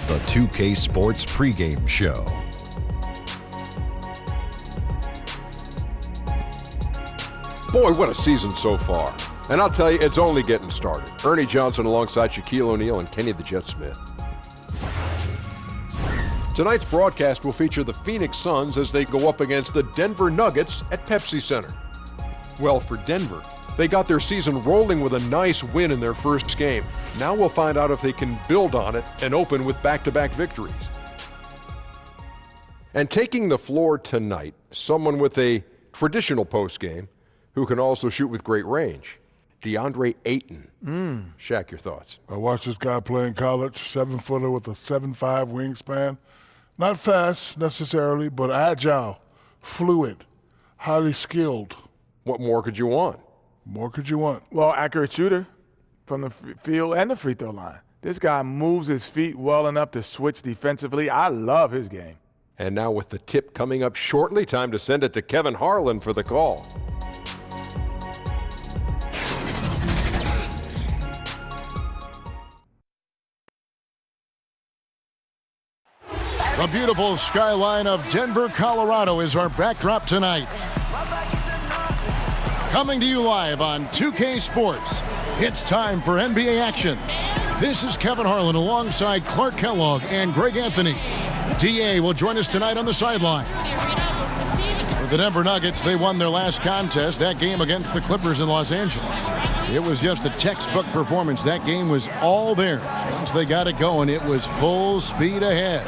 the 2K Sports Pregame Show. Boy, what a season so far. And I'll tell you, it's only getting started. Ernie Johnson alongside Shaquille O'Neal and Kenny the Jet Smith. Tonight's broadcast will feature the Phoenix Suns as they go up against the Denver Nuggets at Pepsi Center. Well, for Denver, they got their season rolling with a nice win in their first game. Now we'll find out if they can build on it and open with back-to-back victories. And taking the floor tonight, someone with a traditional postgame who can also shoot with great range, DeAndre Ayton. Shaq, your thoughts? I watched this guy play in college, 7-footer with a 7'5" wingspan. Not fast necessarily, but agile, fluid, highly skilled. What more could you want? More could you want? Well, accurate shooter from the field and the free throw line. This guy moves his feet well enough to switch defensively. I love his game. And now with the tip coming up shortly, time to send it to Kevin Harlan for the call. The beautiful skyline of Denver, Colorado is our backdrop tonight. Coming to you live on 2K Sports, it's time for NBA action. This is Kevin Harlan alongside Clark Kellogg and Greg Anthony. DA will join us tonight on the sideline. For the Denver Nuggets, they won their last contest, that game against the Clippers in Los Angeles. It was just a textbook performance. That game was all theirs. Once they got it going, it was full speed ahead.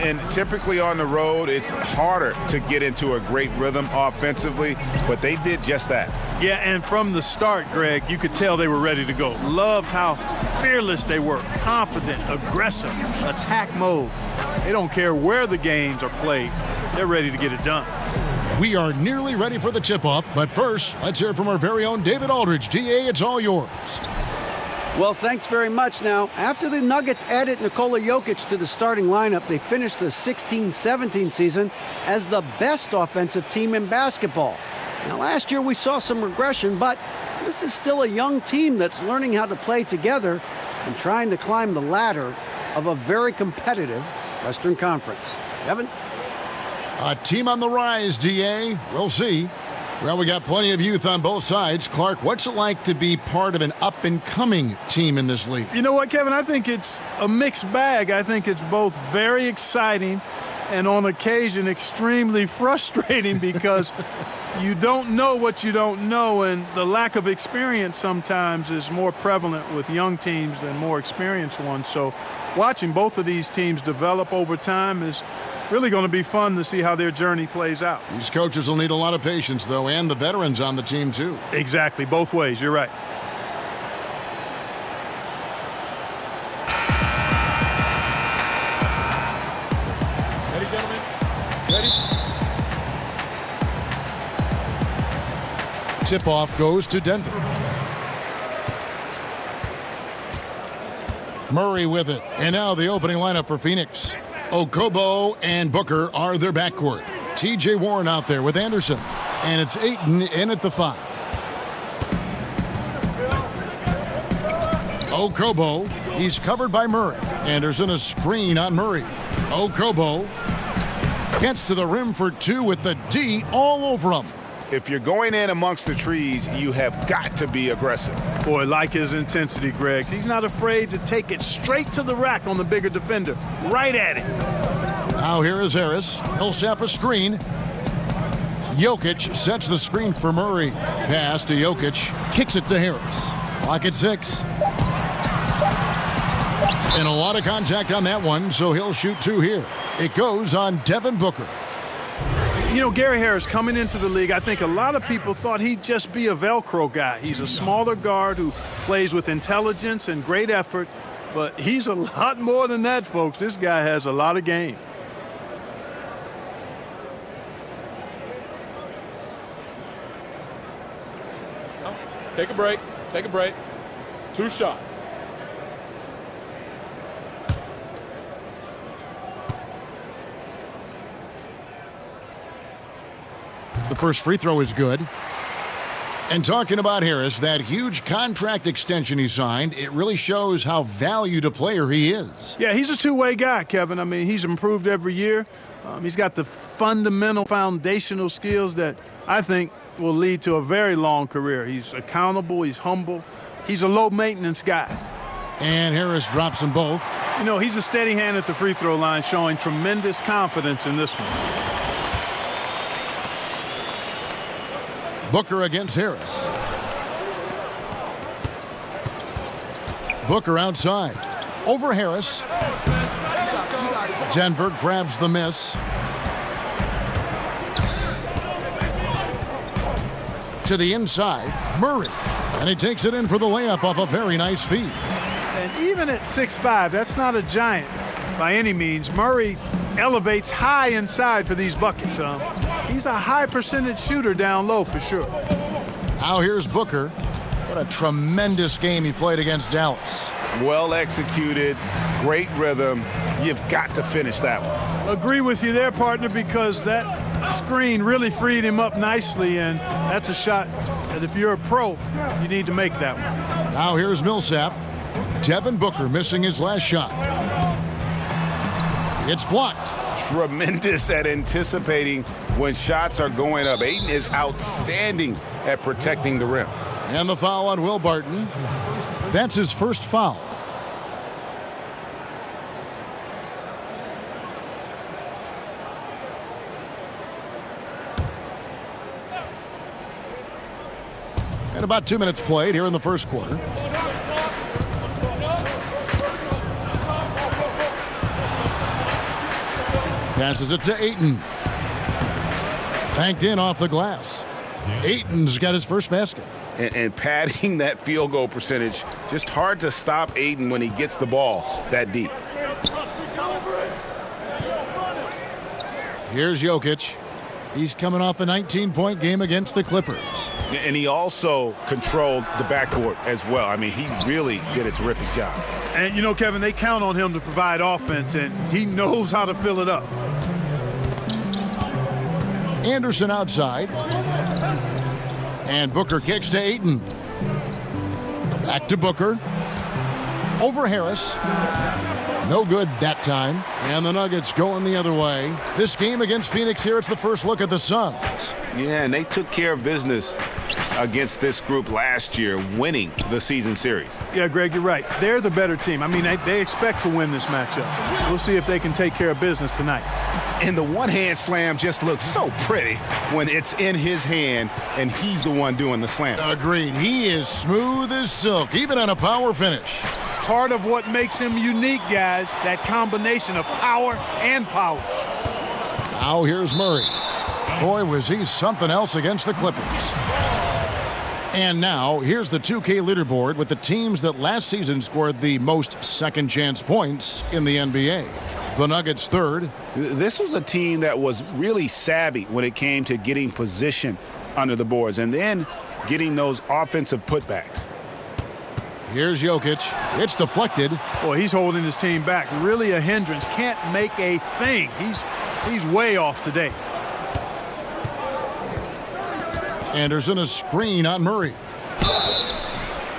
And typically on the road, it's harder to get into a great rhythm offensively, but they did just that. Yeah, and from the start, Greg, you could tell they were ready to go. Loved how fearless they were, confident, aggressive, attack mode. They don't care where the games are played. They're ready to get it done. We are nearly ready for the tip-off, but first, let's hear from our very own David Aldridge. DA, it's all yours. Well, thanks very much. Now, after the Nuggets added Nikola Jokic to the starting lineup, they finished the 16-17 season as the best offensive team in basketball. Now, last year we saw some regression, but this is still a young team that's learning how to play together and trying to climb the ladder of a very competitive Western Conference. Kevin? A team on the rise, DA. We'll see. Well, we got plenty of youth on both sides. Clark, what's it like to be part of an up-and-coming team in this league? You know what, Kevin? I think it's a mixed bag. I think it's both very exciting and on occasion extremely frustrating because you don't know what you don't know, and the lack of experience sometimes is more prevalent with young teams than more experienced ones. So watching both of these teams develop over time is really going to be fun to see how their journey plays out. These coaches will need a lot of patience, though, and the veterans on the team, too. Exactly. Both ways. You're right. Ready, gentlemen? Ready? Tip-off goes to Denver. Murray with it. And now the opening lineup for Phoenix. Okobo and Booker are their backcourt. T.J. Warren out there with Anderson. And it's Ayton in at the 5. Okobo, he's covered by Murray. Anderson a screen on Murray. Okobo gets to the rim for 2 with the D all over him. If you're going in amongst the trees, you have got to be aggressive. Boy, like his intensity, Greg. He's not afraid to take it straight to the rack on the bigger defender. Right at it. Now here is Harris. He'll sap a screen. Jokic sets the screen for Murray. Pass to Jokic. Kicks it to Harris. Clock at 6. And a lot of contact on that one, so he'll shoot 2 here. It goes on Devin Booker. You know, Gary Harris coming into the league, I think a lot of people thought he'd just be a Velcro guy. He's a smaller guard who plays with intelligence and great effort, but he's a lot more than that, folks. This guy has a lot of game. Take a break. Take a break. 2 shots. The first free throw is good. And talking about Harris, that huge contract extension he signed, it really shows how valued a player he is. Yeah, he's a two-way guy, Kevin. I mean, he's improved every year. He's got the fundamental foundational skills that I think will lead to a very long career. He's accountable. He's humble. He's a low-maintenance guy. And Harris drops them both. You know, he's a steady hand at the free throw line, showing tremendous confidence in this one. Booker against Harris. Booker outside. Over Harris. Denver grabs the miss. To the inside, Murray. And he takes it in for the layup off a very nice feed. And even at 6'5", that's not a giant by any means. Murray elevates high inside for these buckets. He's a high percentage shooter down low for sure. Now here's Booker. What a tremendous game he played against Dallas. Well executed, great rhythm. You've got to finish that one. Agree with you there, partner, because that screen really freed him up nicely, and that's a shot that if you're a pro, you need to make that one. Now here's Millsap. Devin Booker missing his last shot. It's blocked. Tremendous at anticipating when shots are going up. Ayton is outstanding at protecting the rim. And the foul on Will Barton. That's his first foul. And about 2 minutes played here in the first quarter. Passes it to Ayton. Banked in off the glass. Ayton's got his first basket. And padding that field goal percentage, just hard to stop Ayton when he gets the ball that deep. Here's Jokic. He's coming off a 19-point game against the Clippers. And he also controlled the backcourt as well. I mean, he really did a terrific job. And, you know, Kevin, they count on him to provide offense, and he knows how to fill it up. Anderson outside. And Booker kicks to Ayton. Back to Booker. Over Harris. No good that time. And the Nuggets going the other way. This game against Phoenix here, it's the first look at the Suns. Yeah, and they took care of business against this group last year, winning the season series. Yeah, Greg, you're right. They're the better team. I mean, they expect to win this matchup. We'll see if they can take care of business tonight. And the one-hand slam just looks so pretty when it's in his hand and he's the one doing the slam. Agreed. He is smooth as silk, even on a power finish. Part of what makes him unique, guys, that combination of power and polish. Now here's Murray. Boy, was he something else against the Clippers. And now here's the 2K leaderboard with the teams that last season scored the most second-chance points in the NBA. The Nuggets third. This was a team that was really savvy when it came to getting position under the boards and then getting those offensive putbacks. Here's Jokic. It's deflected. Boy, he's holding his team back. Really a hindrance. Can't make a thing. He's way off today. Anderson, a screen on Murray.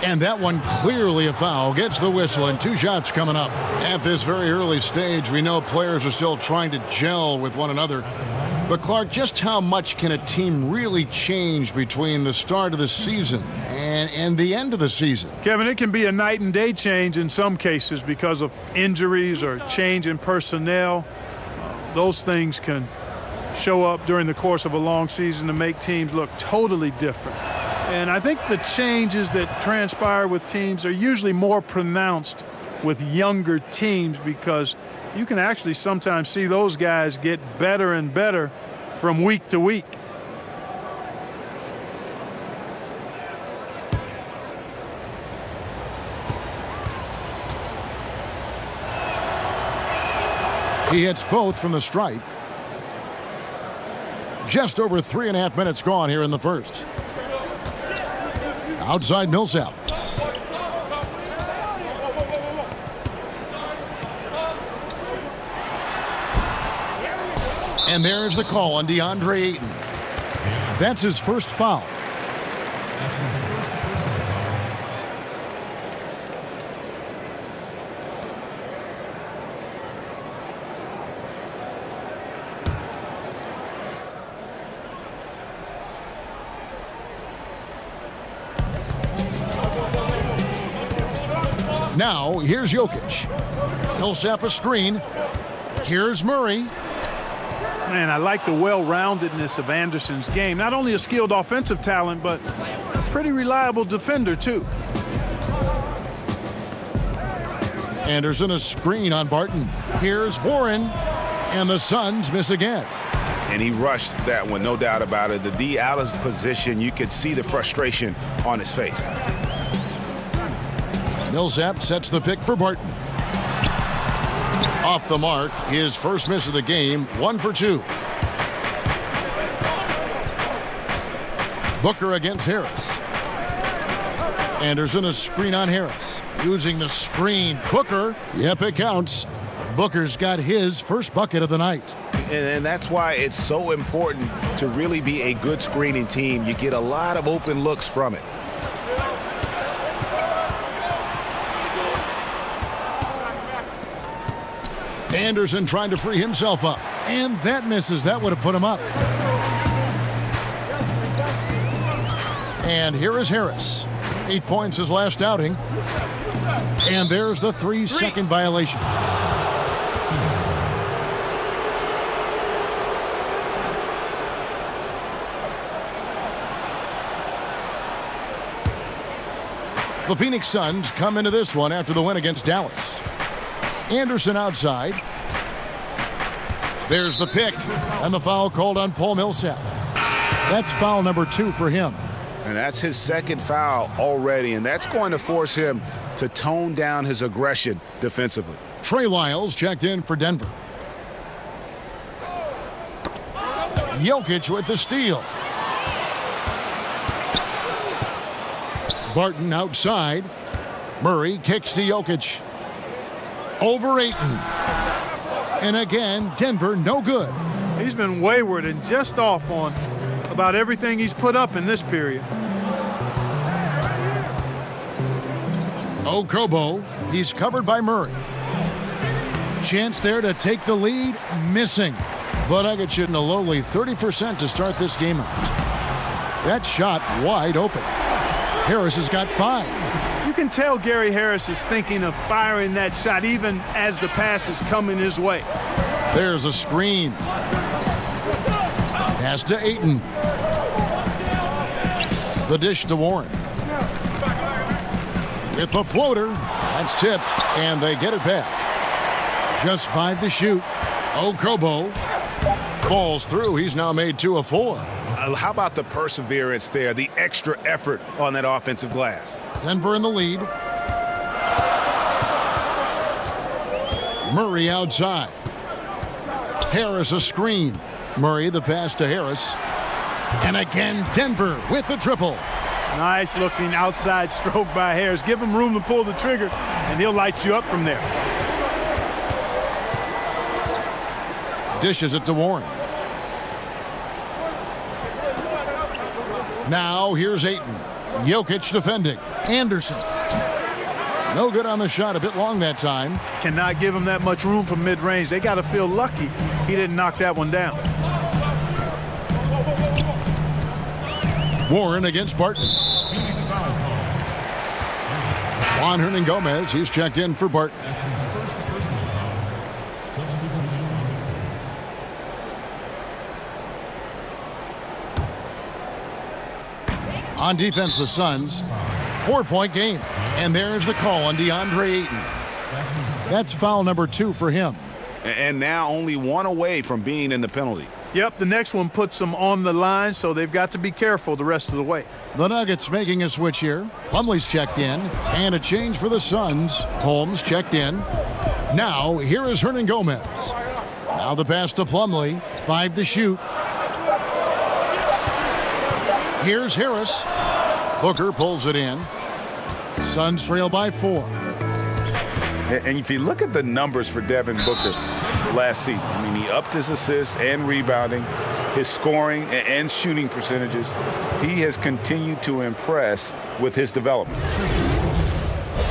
And that one clearly a foul. Gets the whistle, and 2 shots coming up. At this very early stage, we know players are still trying to gel with one another. But Clark, just how much can a team really change between the start of the season and the end of the season? Kevin, it can be a night and day change in some cases because of injuries or change in personnel. Those things can show up during the course of a long season to make teams look totally different. And I think the changes that transpire with teams are usually more pronounced with younger teams because you can actually sometimes see those guys get better and better from week to week. He hits both from the stripe. Just over 3.5 minutes gone here in the first. Outside Millsap. And there's the call on DeAndre Ayton. That's his first foul. Now, here's Jokic. He'll set a screen. Here's Murray. Man, I like the well-roundedness of Anderson's game. Not only a skilled offensive talent, but a pretty reliable defender, too. Anderson a screen on Barton. Here's Warren. And the Suns miss again. And he rushed that one, no doubt about it. The D out of position, you could see the frustration on his face. Millsap sets the pick for Barton. Off the mark, his first miss of the game, 1 for 2. Booker against Harris. Anderson a screen on Harris. Using the screen. Booker, yep, it counts. Booker's got his first bucket of the night. And that's why it's so important to really be a good screening team. You get a lot of open looks from it. Anderson trying to free himself up. And that misses. That would have put him up. And here is Harris. 8 points his last outing. And there's the 3-second violation. The Phoenix Suns come into this one after the win against Dallas. Anderson outside. There's the pick, and the foul called on Paul Millsap. That's foul number 2 for him. And that's his second foul already, and that's going to force him to tone down his aggression defensively. Trey Lyles checked in for Denver. Jokic with the steal. Barton outside. Murray kicks to Jokic. Over Ayton. And again, Denver no good. He's been wayward and just off on about everything he's put up in this period. Okobo, he's covered by Murray. Chance there to take the lead, missing. The Nuggets shooting a lowly 30% to start this game out. That shot wide open. Harris has got 5. You can tell Gary Harris is thinking of firing that shot even as the pass is coming his way. There's a screen. Pass to Ayton. The dish to Warren. With the floater, that's tipped, and they get it back. Just 5 to shoot. Okobo falls through. He's now made 2 of 4. How about the perseverance there, the extra effort on that offensive glass? Denver in the lead. Murray outside. Harris a screen. Murray the pass to Harris. And again, Denver with the triple. Nice looking outside stroke by Harris. Give him room to pull the trigger, and he'll light you up from there. Dishes it to Warren. Now here's Ayton. Jokic defending. Anderson. No good on the shot. A bit long that time. Cannot give him that much room from mid-range. They got to feel lucky he didn't knock that one down. Warren against Barton. Juan Hernangomez, he's checked in for Barton. On defense, the Suns. 4-point game. And there's the call on DeAndre Ayton. That's foul number 2 for him. And now only 1 away from being in the penalty. Yep, the next one puts them on the line, so they've got to be careful the rest of the way. The Nuggets making a switch here. Plumlee's checked in. And a change for the Suns. Holmes checked in. Now, here is Hernangomez. Now the pass to Plumlee. 5 to shoot. Here's Harris. Booker pulls it in. Suns trail by 4. And if you look at the numbers for Devin Booker last season, I mean, he upped his assists and rebounding, his scoring and shooting percentages. He has continued to impress with his development.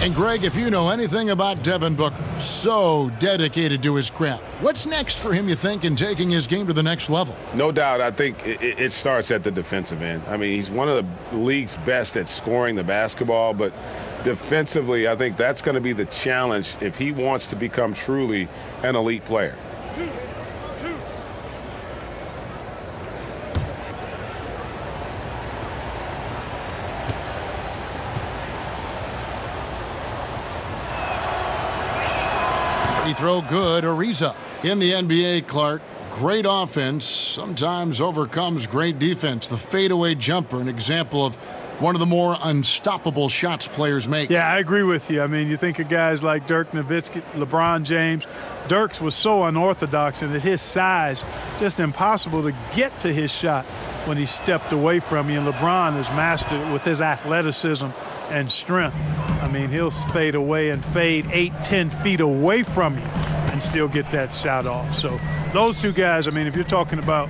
And Greg, if you know anything about Devin Booker, so dedicated to his craft. What's next for him, you think, in taking his game to the next level? No doubt, I think it starts at the defensive end. I mean, he's one of the league's best at scoring the basketball, but defensively, I think that's going to be the challenge if he wants to become truly an elite player. Free throw good, Ariza. In the NBA, Clark, great offense sometimes overcomes great defense. The fadeaway jumper, an example of one of the more unstoppable shots players make. Yeah, I agree with you. I mean, you think of guys like Dirk Nowitzki, LeBron James. Dirk's was so unorthodox, and at his size, just impossible to get to his shot when he stepped away from you. And LeBron has mastered it with his athleticism and strength. I mean, he'll fade away and fade 8-10 feet away from you and still get that shot off. So those two guys, I mean, if you're talking about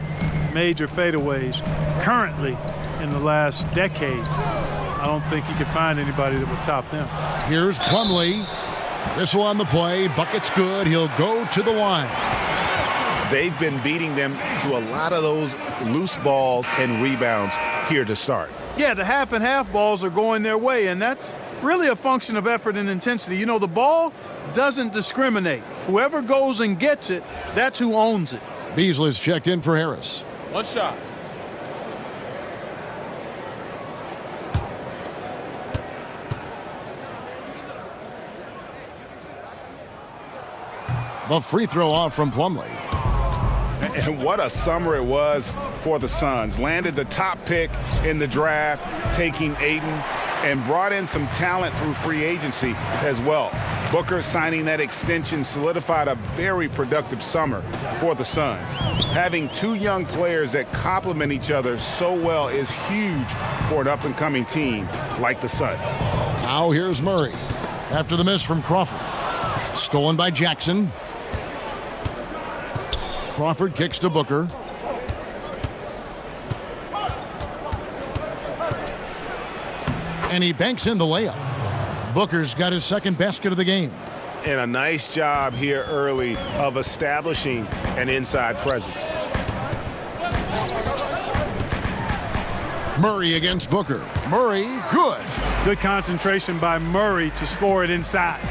major fadeaways currently in the last decade, I don't think you could find anybody that would top them. Here's Plumlee. Whistle on the play. Bucket's good. He'll go to the line. They've been beating them to a lot of those loose balls and rebounds here to start. Yeah, the half and half balls are going their way, and that's really a function of effort and intensity. You know, the ball doesn't discriminate. Whoever goes and gets it, that's who owns it. Beasley's checked in for Harris. One shot. The free throw off from Plumlee. And what a summer it was for the Suns. Landed the top pick in the draft, taking Aiden, and brought in some talent through free agency as well. Booker signing that extension solidified a very productive summer for the Suns. Having two young players that complement each other so well is huge for an up-and-coming team like the Suns. Now here's Murray. After the miss from Crawford. Stolen by Jackson. Crawford kicks to Booker. And he banks in the layup. Booker's got his second basket of the game. And a nice job here early of establishing an inside presence. Murray against Booker. Murray, good. Good concentration by Murray to score it inside.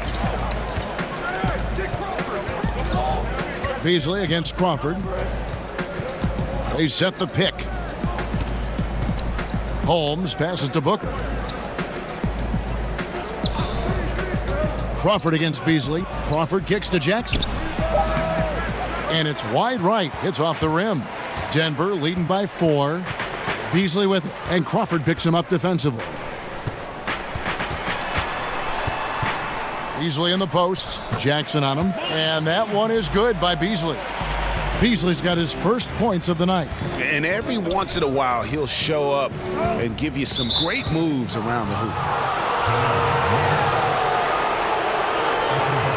Beasley against Crawford. They set the pick. Holmes passes to Booker. Crawford against Beasley. Crawford kicks to Jackson. And it's wide right. Hits off the rim. Denver leading by 4. Beasley with it. And Crawford picks him up defensively. Beasley in the post. Jackson on him. And that one is good by Beasley. Beasley's got his first points of the night. And every once in a while, he'll show up and give you some great moves around the hoop.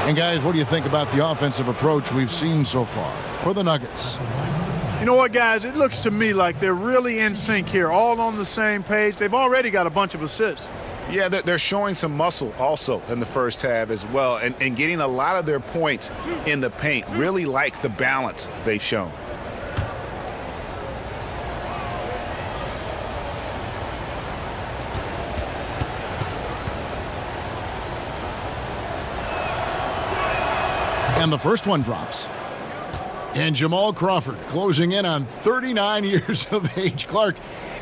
And guys, what do you think about the offensive approach we've seen so far for the Nuggets? You know what, guys? It looks to me like they're really in sync here, all on the same page. They've already got a bunch of assists. Yeah, they're showing some muscle also in the first half as well, and getting a lot of their points in the paint. Really like the balance they've shown. And the first one drops. And Jamal Crawford closing in on 39 years of age. Clark,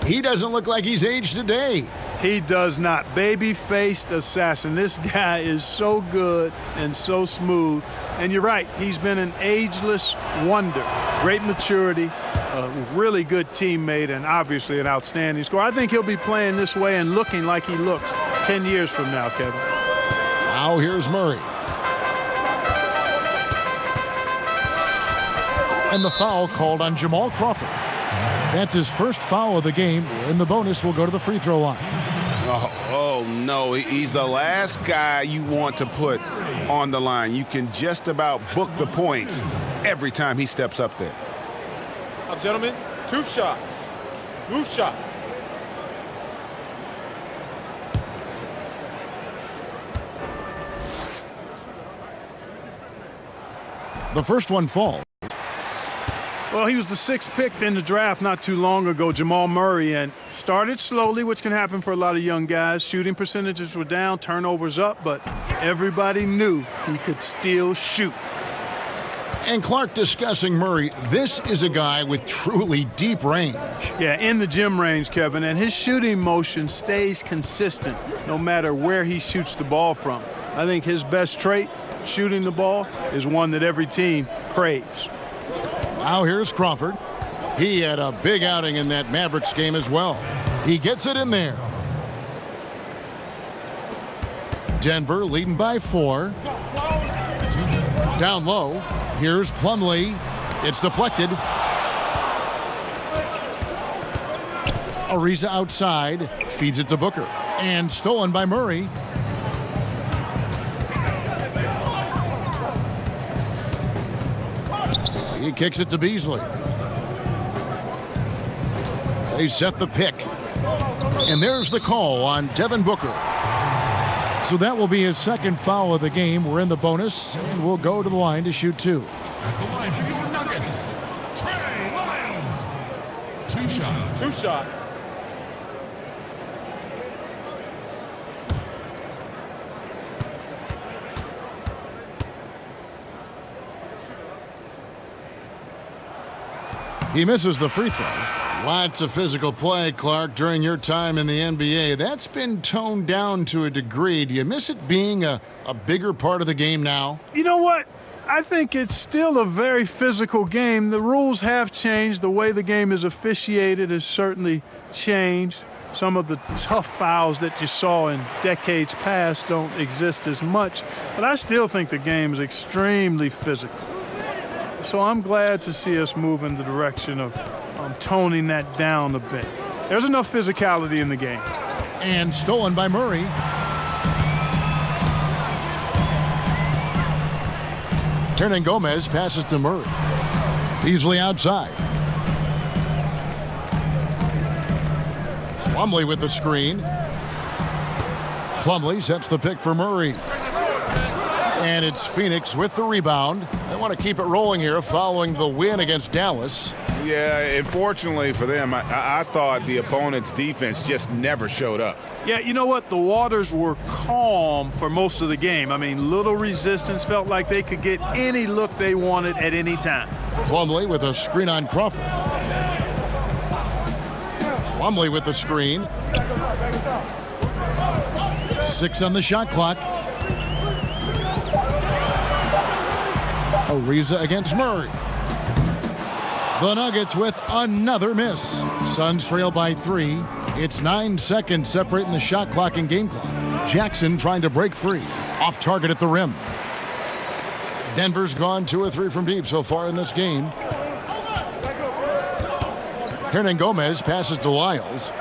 he doesn't look like he's aged a day. He does not. Baby-faced assassin. This guy is so good and so smooth. And you're right, he's been an ageless wonder. Great maturity, a really good teammate, and obviously an outstanding scorer. I think he'll be playing this way and looking like he looks 10 years from now, Kevin. Now here's Murray. And the foul called on Jamal Crawford. That's his first foul of the game, and the bonus will go to the free throw line. Oh, no, he's the last guy you want to put on the line. You can just about book the points every time he steps up there. Gentlemen, 2 shots. 2 shots. The first one falls. Well, he was the 6th pick in the draft not too long ago, Jamal Murray, and started slowly, which can happen for a lot of young guys. Shooting percentages were down, turnovers up, but everybody knew he could still shoot. And Clark discussing Murray, this is a guy with truly deep range. Yeah, in the gym range, Kevin, and his shooting motion stays consistent no matter where he shoots the ball from. I think his best trait, shooting the ball, is one that every team craves. Now here's Crawford. He had a big outing in that Mavericks game as well. He gets it in there. Denver leading by 4. Down low. Here's Plumlee. It's deflected. Ariza outside. Feeds it to Booker. And stolen by Murray. He kicks it to Beasley. They set the pick. And there's the call on Devin Booker. So that will be his 2nd foul of the game. We're in the bonus, and we'll go to the line to shoot 2. At the line for your Nuggets, Trey Lyles. 2 shots. 2 shots. He misses the free throw. Lots of physical play, Clark, during your time in the NBA. That's been toned down to a degree. Do you miss it being a bigger part of the game now? You know what? I think it's still a very physical game. The rules have changed. The way the game is officiated has certainly changed. Some of the tough fouls that you saw in decades past don't exist as much. But I still think the game is extremely physical. So I'm glad to see us move in the direction of toning that down a bit. There's enough physicality in the game. And stolen by Murray. Hernan Gomez passes to Murray. Beasley outside. Plumlee with the screen. Plumlee sets the pick for Murray. And it's Phoenix with the rebound. They want to keep it rolling here following the win against Dallas. Yeah, unfortunately for them, I thought the opponent's defense just never showed up. Yeah, you know what? The waters were calm for most of the game. I mean, little resistance, felt like they could get any look they wanted at any time. Plumlee with a screen on Crawford. Plumlee with the screen. 6 on the shot clock. Ariza against Murray. The Nuggets with another miss. Suns trail by 3. It's 9 seconds separating the shot clock and game clock. Jackson trying to break free. Off target at the rim. Denver's gone 2 or 3 from deep so far in this game. Hernan Gomez passes to Lyles.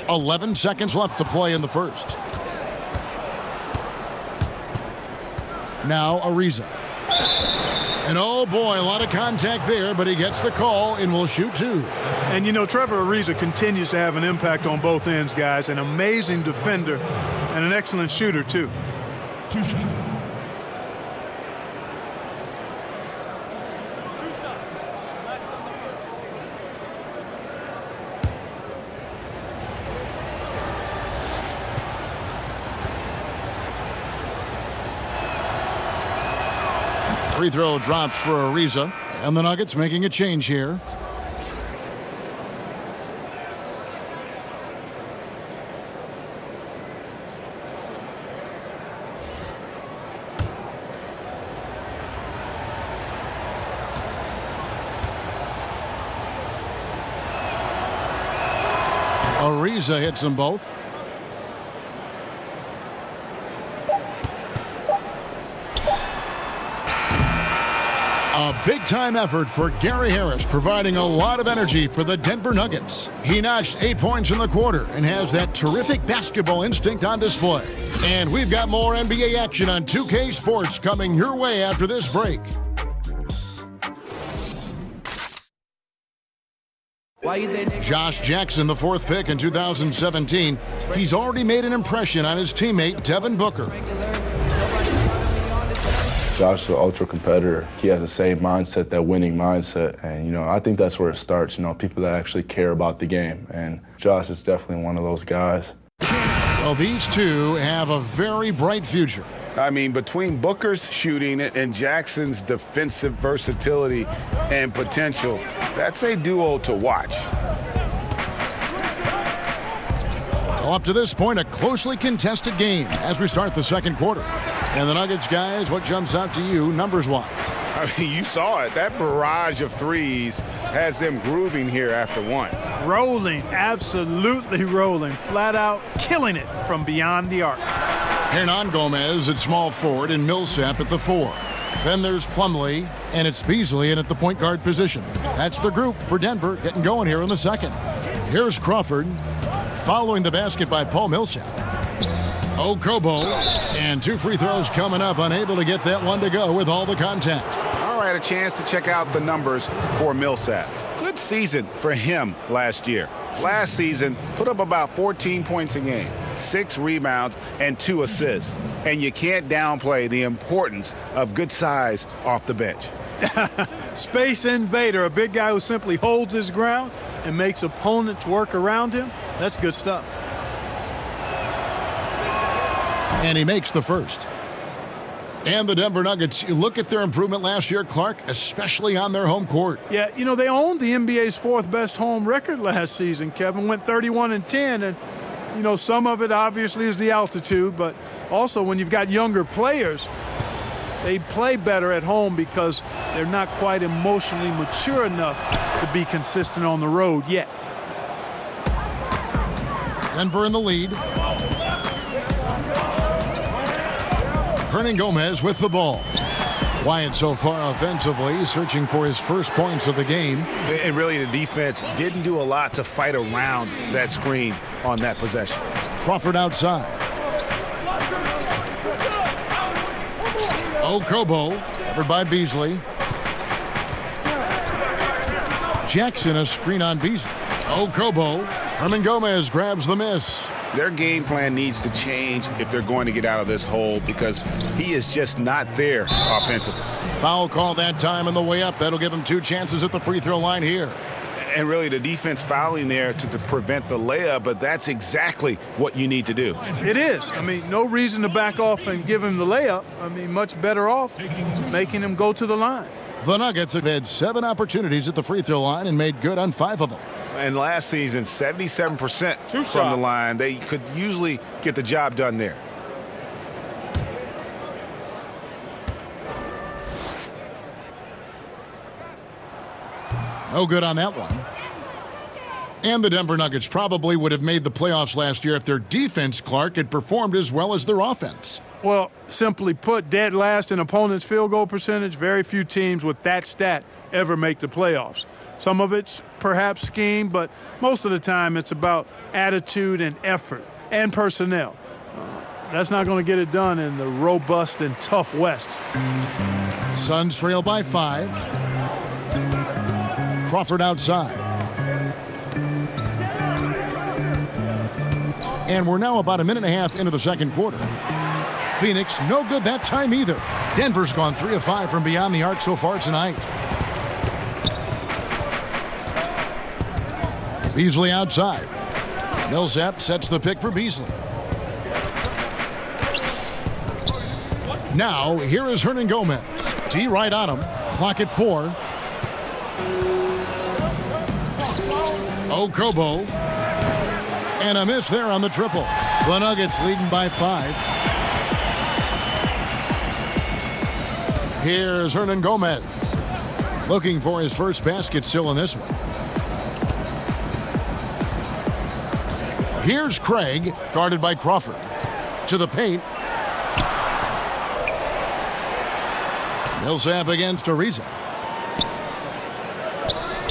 11 seconds left to play in the first. Now Ariza. And oh boy, a lot of contact there, but he gets the call and will shoot 2. And you know, Trevor Ariza continues to have an impact on both ends, guys. An amazing defender and an excellent shooter, too. 2 shots. Free throw drops for Ariza, and the Nuggets making a change here. Ariza hits them both. A big-time effort for Gary Harris, providing a lot of energy for the Denver Nuggets. He notched 8 points in the quarter and has that terrific basketball instinct on display. And we've got more NBA action on 2K Sports coming your way after this break. Josh Jackson, the 4th pick in 2017. He's already made an impression on his teammate, Devin Booker. Josh is an ultra competitor. He has the same mindset, that winning mindset. And, I think that's where it starts, people that actually care about the game. And Josh is definitely one of those guys. Well, these two have a very bright future. I mean, between Booker's shooting and Jackson's defensive versatility and potential, that's a duo to watch. Well, up to this point, a closely contested game as we start the second quarter. And the Nuggets, guys, what jumps out to you numbers-wise? I mean, you saw it. That barrage of threes has them grooving here after one. Rolling, absolutely rolling, flat out killing it from beyond the arc. Hernan Gomez at small forward and Millsap at the 4. Then there's Plumlee, and it's Beasley in at the point guard position. That's the group for Denver getting going here in the second. Here's Crawford, following the basket by Paul Millsap. Okobo, and 2 free throws coming up, unable to get that one to go with all the contact. All right, a chance to check out the numbers for Millsap. Good season for him last year. Last season, put up about 14 points a game, 6 rebounds, and 2 assists. And you can't downplay the importance of good size off the bench. Space invader, a big guy who simply holds his ground and makes opponents work around him. That's good stuff. And he makes the first. And the Denver Nuggets, you look at their improvement last year, Clark, especially on their home court. Yeah, they owned the NBA's 4th best home record last season, Kevin. Went 31-10, and, some of it obviously is the altitude, but also when you've got younger players, they play better at home because they're not quite emotionally mature enough to be consistent on the road yet. Denver in the lead. Hernan Gomez with the ball. Quiet so far offensively, searching for his first points of the game. And really, the defense didn't do a lot to fight around that screen on that possession. Crawford outside. Okobo, covered by Beasley. Jackson, a screen on Beasley. Okobo, Hernan Gomez grabs the miss. Their game plan needs to change if they're going to get out of this hole because he is just not there offensively. Foul call that time on the way up. That'll give him 2 chances at the free throw line here. And really the defense fouling there to prevent the layup, but that's exactly what you need to do. It is. I mean, no reason to back off and give him the layup. I mean, much better off making him go to the line. The Nuggets have had 7 opportunities at the free throw line and made good on 5 of them. And last season, 77% from the line. They could usually get the job done there. No good on that one. And the Denver Nuggets probably would have made the playoffs last year if their defense, Clark, had performed as well as their offense. Well, simply put, dead last in opponent's field goal percentage. Very few teams with that stat ever make the playoffs. Some of it's perhaps scheme, but most of the time it's about attitude and effort and personnel. That's not going to get it done in the robust and tough West. Suns trail by 5. Crawford outside. And we're now about a minute and a half into the second quarter. Phoenix, no good that time either. Denver's gone 3 of 5 from beyond the arc so far tonight. Beasley outside. Millsap sets the pick for Beasley. Now, here is Hernan Gomez. D right on him. Clock at 4. Okobo. And a miss there on the triple. The Nuggets leading by 5. Here's Hernan Gomez. Looking for his first basket still in this one. Here's Craig, guarded by Crawford. To the paint. Millsap against Ariza.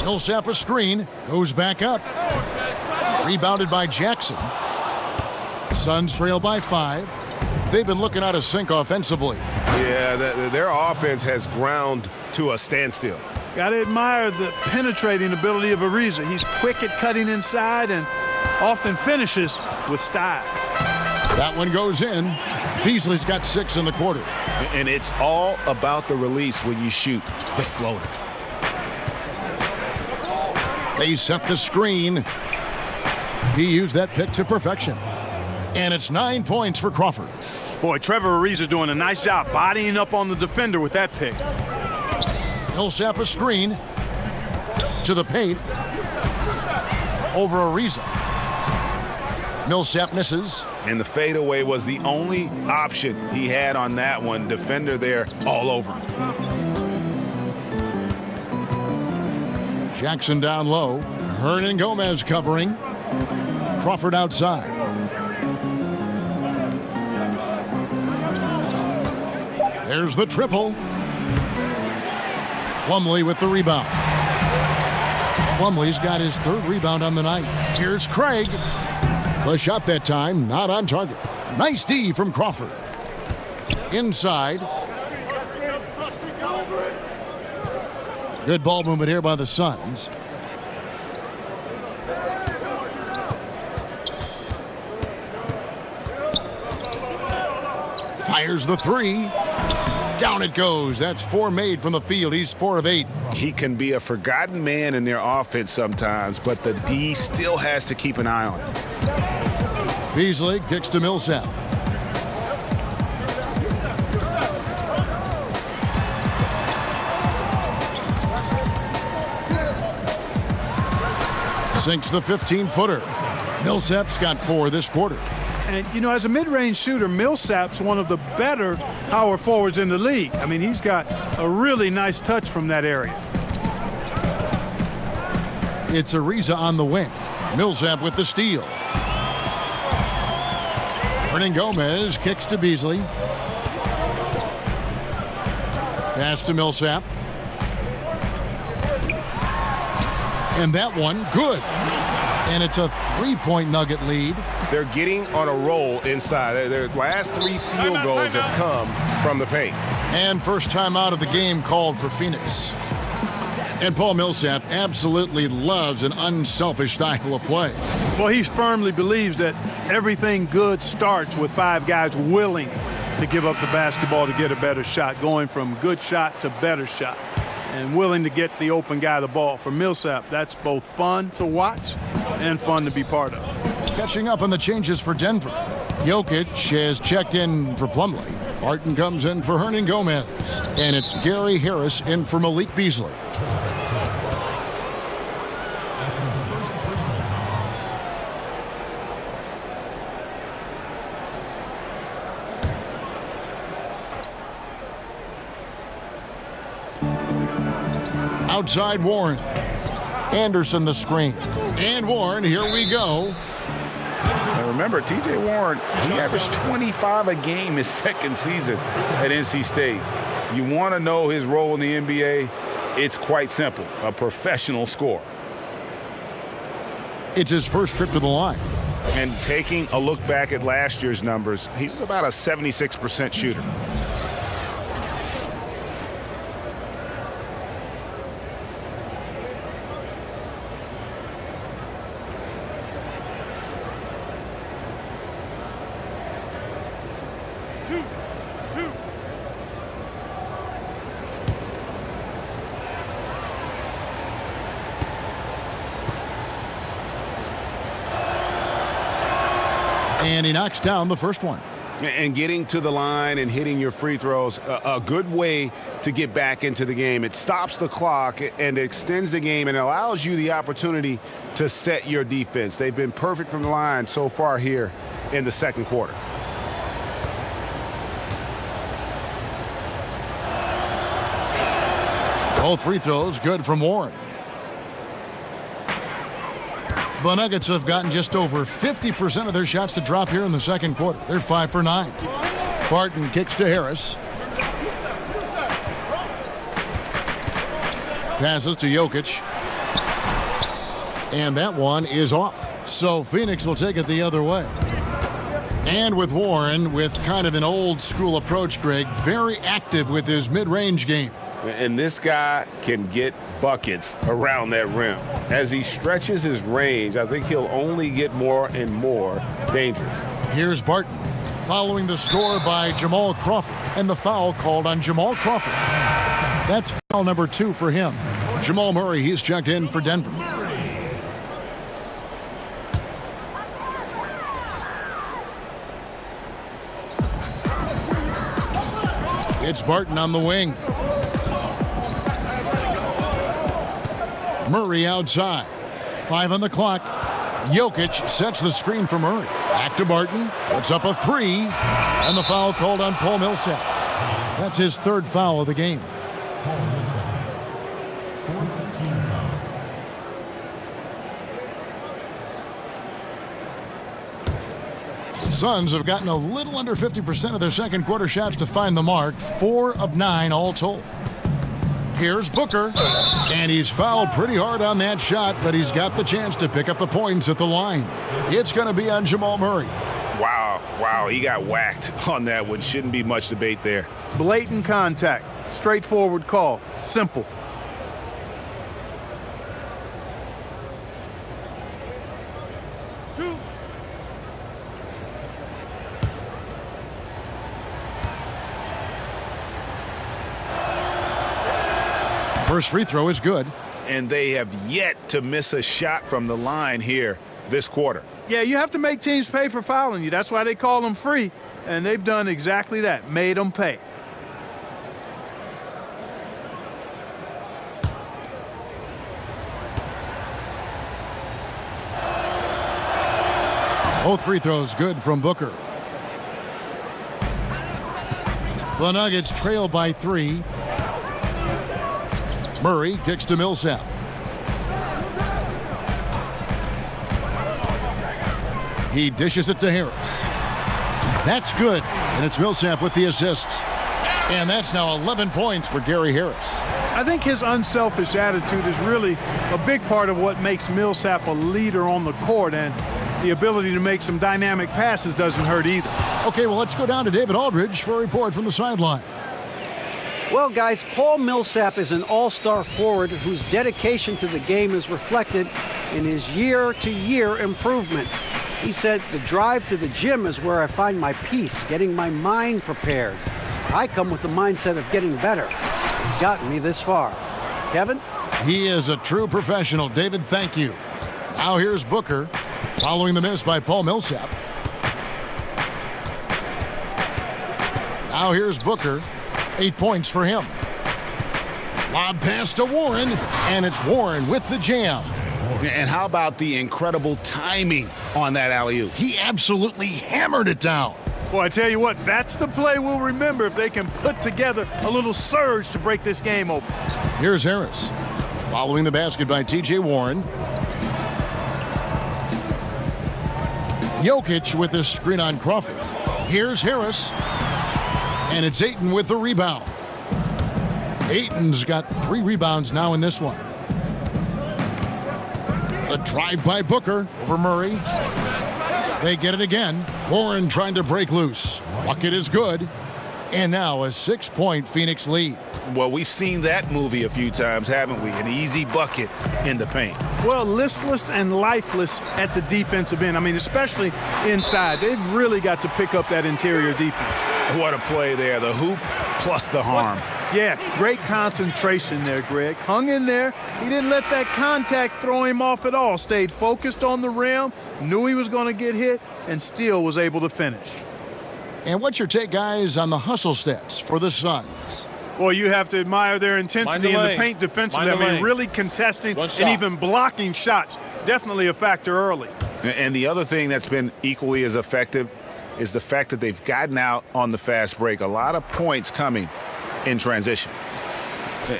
Millsap a screen, goes back up. Rebounded by Jackson. Suns trail by 5. They've been looking out of sync offensively. Yeah, their offense has ground to a standstill. Got to admire the penetrating ability of Ariza. He's quick at cutting inside and often finishes with style. That one goes in. Beasley's got 6 in the quarter. And it's all about the release when you shoot the floater. They set the screen. He used that pick to perfection. And it's 9 points for Crawford. Boy, Trevor Ariza doing a nice job bodying up on the defender with that pick. Millsap a screen to the paint. Over Ariza. Millsap misses. And the fadeaway was the only option he had on that one. Defender there all over him. Jackson down low. Hernan Gomez covering. Crawford outside. There's the triple. Plumlee with the rebound. Plumlee's got his 3rd rebound on the night. Here's Craig. The shot that time, not on target. Nice D from Crawford. Inside. Good ball movement here by the Suns. Fires the 3. Down it goes. That's 4 made from the field. He's 4 of 8. He can be a forgotten man in their offense sometimes, but the D still has to keep an eye on him. Beasley kicks to Millsap. Sinks the 15-footer. Millsap's got 4 this quarter. And, you know, as a mid-range shooter, Millsap's one of the better power forwards in the league. I mean, he's got a really nice touch from that area. It's Ariza on the wing. Millsap with the steal. Hernan Gomez kicks to Beasley. Pass to Millsap. And that one, good. And it's a 3-point Nugget lead. They're getting on a roll inside. Their last 3 field goals have come from the paint. And first time out of the game called for Phoenix. And Paul Millsap absolutely loves an unselfish style of play. Well, he firmly believes that everything good starts with 5 guys willing to give up the basketball to get a better shot, going from good shot to better shot, and willing to get the open guy the ball. For Millsap, that's both fun to watch and fun to be part of. Catching up on the changes for Denver. Jokic has checked in for Plumlee. Martin comes in for Hernan Gomez. And it's Gary Harris in for Malik Beasley. Outside Warren. Anderson the screen. And Warren, here we go. And remember, T.J. Warren, he averaged 25 a game his second season at NC State. You want to know his role in the NBA? It's quite simple, a professional scorer. It's his first trip to the line. And taking a look back at last year's numbers, he's about a 76% shooter. And he knocks down the first one. And getting to the line and hitting your free throws, a good way to get back into the game. It stops the clock and extends the game and allows you the opportunity to set your defense. They've been perfect from the line so far here in the second quarter. Both free throws good from Warren. The Nuggets have gotten just over 50% of their shots to drop here in the second quarter. They're 5 for 9. Barton kicks to Harris. Passes to Jokic. And that one is off. So Phoenix will take it the other way. And with Warren, with kind of an old school approach, Greg, very active with his mid-range game. And this guy can get buckets around that rim. As he stretches his range, I think he'll only get more and more dangerous. Here's Barton following the score by Jamal Crawford. And the foul called on Jamal Crawford. That's foul number 2 for him. Jamal Murray, he's checked in for Denver. It's Barton on the wing. Murray outside. 5 on the clock. Jokic sets the screen for Murray. Back to Barton. Puts up a 3. And the foul called on Paul Millsap. That's his 3rd foul of the game. Paul Millsap. 4th team foul. Suns have gotten a little under 50% of their second quarter shots to find the mark. 4 of 9 all told. Here's Booker, and he's fouled pretty hard on that shot, but he's got the chance to pick up the points at the line. It's going to be on Jamal Murray. Wow, he got whacked on that one. Shouldn't be much debate there. Blatant contact. Straightforward call. Simple. First free throw is good. And they have yet to miss a shot from the line here this quarter. Yeah, you have to make teams pay for fouling you. That's why they call them free. And they've done exactly that. Made them pay. Both free throws good from Booker. The Nuggets trail by 3. Murray kicks to Millsap. He dishes it to Harris. That's good, and it's Millsap with the assist. And that's now 11 points for Gary Harris. I think his unselfish attitude is really a big part of what makes Millsap a leader on the court, and the ability to make some dynamic passes doesn't hurt either. Okay, well, let's go down to David Aldridge for a report from the sideline. Well, guys, Paul Millsap is an all-star forward whose dedication to the game is reflected in his year-to-year improvement. He said, "The drive to the gym is where I find my peace, getting my mind prepared. I come with the mindset of getting better. It's gotten me this far." Kevin? He is a true professional. David, thank you. Now here's Booker, following the miss by Paul Millsap. Now here's Booker. 8 points for him. Lob pass to Warren, and it's Warren with the jam. And how about the incredible timing on that alley-oop? He absolutely hammered it down. Well, I tell you what, that's the play we'll remember if they can put together a little surge to break this game open. Here's Harris, following the basket by T.J. Warren. Jokic with this screen on Crawford. Here's Harris. And it's Ayton with the rebound. Ayton's got 3 rebounds now in this one. The drive by Booker over Murray. They get it again. Warren trying to break loose. Bucket is good. And now a 6-point Phoenix lead. Well, we've seen that movie a few times, haven't we? An easy bucket in the paint. Well, listless and lifeless at the defensive end. I mean, especially inside. They've really got to pick up that interior defense. What a play there. The hoop plus the harm. Yeah, great concentration there, Greg. Hung in there. He didn't let that contact throw him off at all. Stayed focused on the rim, knew he was going to get hit, and still was able to finish. And what's your take, guys, on the hustle stats for the Suns? Well, you have to admire their intensity in the paint defensively. I mean, really contesting and even blocking shots. Definitely a factor early. And the other thing that's been equally as effective is the fact that they've gotten out on the fast break. A lot of points coming in transition.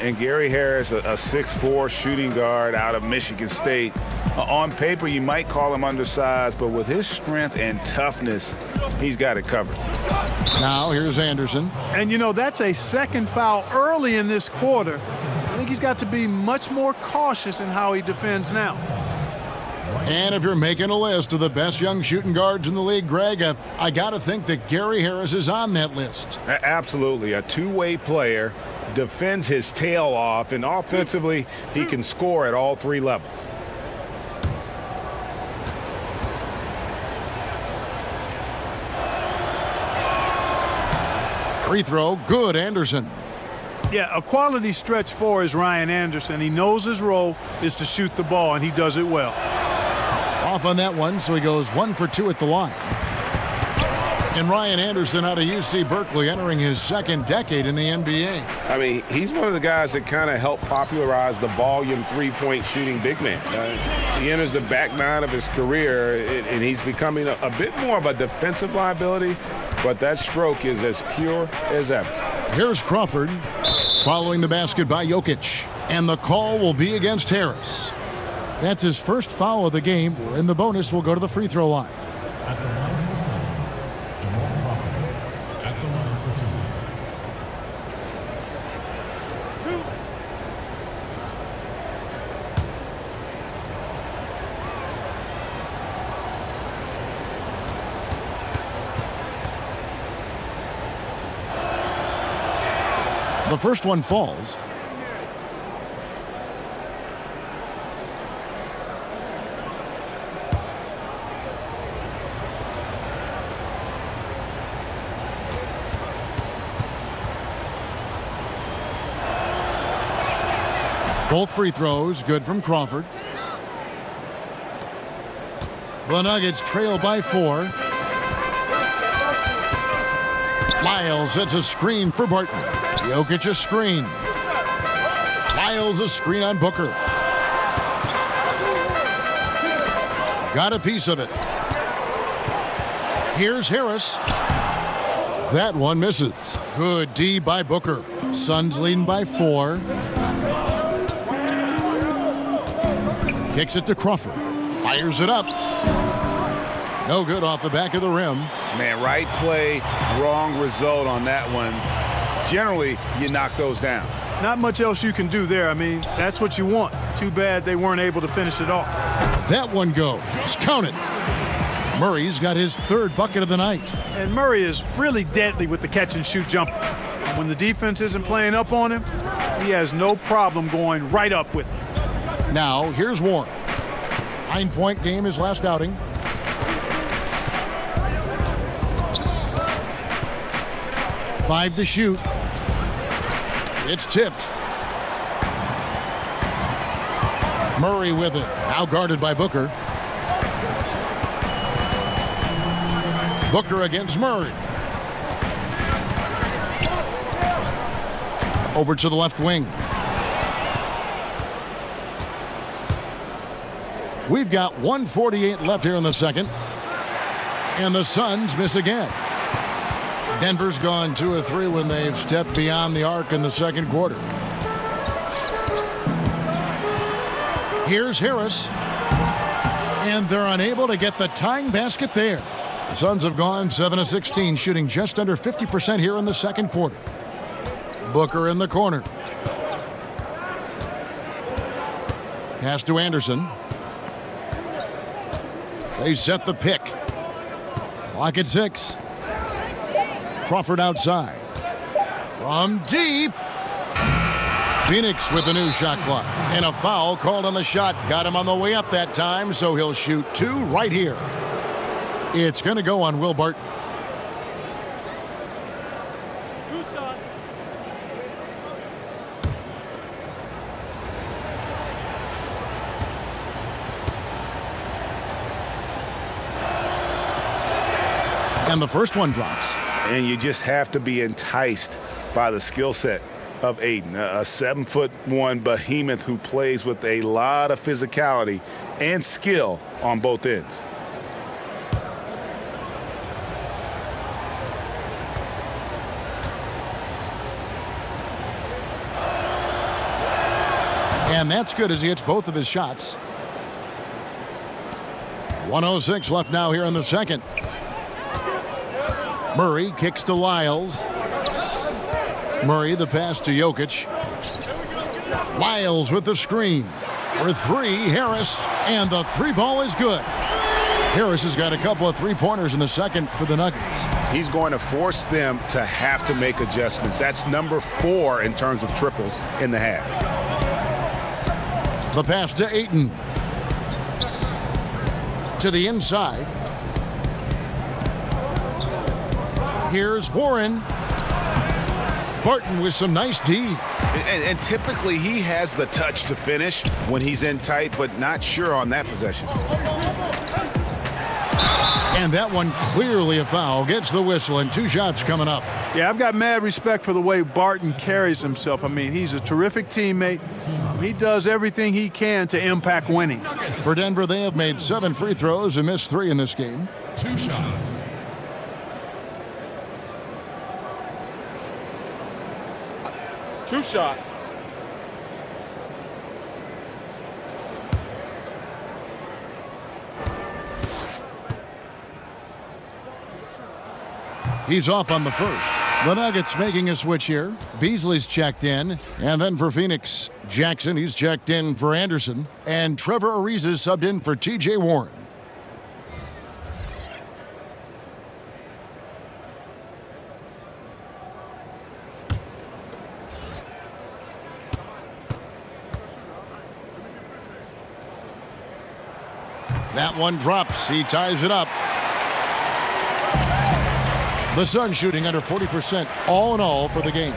And Gary Harris, a 6'4" shooting guard out of Michigan State. On paper, you might call him undersized, but with his strength and toughness, he's got it covered. Now here's Anderson. And, you know, that's a second foul early in this quarter. I think he's got to be much more cautious in how he defends now. And if you're making a list of the best young shooting guards in the league, Greg, I got to think that Gary Harris is on that list. Absolutely. A two-way player, defends his tail off, and offensively, he can score at all three levels. Free throw, good, Anderson. Yeah, a quality stretch four is Ryan Anderson. He knows his role is to shoot the ball, and he does it well. Off on that one, so he goes 1 for 2 at the line. And Ryan Anderson out of UC Berkeley, entering his second decade in the NBA. I mean, he's one of the guys that kind of helped popularize the volume three-point shooting big man. He enters the back nine of his career, and he's becoming a bit more of a defensive liability, but that stroke is as pure as ever. Here's Crawford following the basket by Jokic, and the call will be against Harris. That's his first foul of the game, and the bonus will go to the free throw line. At the line for the Suns, Jamal Crawford. At the line for two. The first one falls. Both free throws good from Crawford. The Nuggets trail by 4. Lyles sets a screen for Barton. Jokic a screen. Lyles a screen on Booker. Got a piece of it. Here's Harris. That one misses. Good D by Booker. Suns leading by 4. Kicks it to Crawford. Fires it up. No good off the back of the rim. Man, right play, wrong result on that one. Generally, you knock those down. Not much else you can do there. I mean, that's what you want. Too bad they weren't able to finish it off. That one goes. Count it. Murray's got his third bucket of the night. And Murray is really deadly with the catch-and-shoot jumper. When the defense isn't playing up on him, he has no problem going right up with him. Now, here's Warren. 9-point game his last outing. Five to shoot. It's tipped. Murray with it. Now guarded by Booker. Booker against Murray. Over to the left wing. We've got 1:48 left here in the second. And the Suns miss again. Denver's gone 2 of 3 when they've stepped beyond the arc in the second quarter. Here's Harris. And they're unable to get the tying basket there. The Suns have gone 7 of 16, shooting just under 50% here in the second quarter. Booker in the corner. Pass to Anderson. They set the pick. Clock at 6. Crawford outside. From deep. Phoenix with the new shot clock. And a foul called on the shot. Got him on the way up that time, so he'll shoot 2 right here. It's going to go on Will Barton. And the first one drops. And you just have to be enticed by the skill set of Aiden, a 7'1" behemoth who plays with a lot of physicality and skill on both ends. And that's good as he hits both of his shots. 1:06 left now here in the second. Murray kicks to Lyles. Murray the pass to Jokic. Lyles with the screen. For three, Harris, and the three ball is good. Harris has got a couple of three-pointers in the second for the Nuggets. He's going to force them to have to make adjustments. That's number 4 in terms of triples in the half. The pass to Ayton. To the inside. Here's Warren. Barton with some nice D. And typically he has the touch to finish when he's in tight, but not sure on that possession. And that one clearly a foul. Gets the whistle, and 2 shots coming up. Yeah, I've got mad respect for the way Barton carries himself. I mean, he's a terrific teammate. He does everything he can to impact winning. For Denver, they have made 7 free throws and missed 3 in this game. 2 shots. Two shots. He's off on the first. The Nuggets making a switch here. Beasley's checked in. And then for Phoenix, Jackson, he's checked in for Anderson. And Trevor Ariza subbed in for T.J. Warren. That one drops. He ties it up. The Suns shooting under 40% all in all for the game.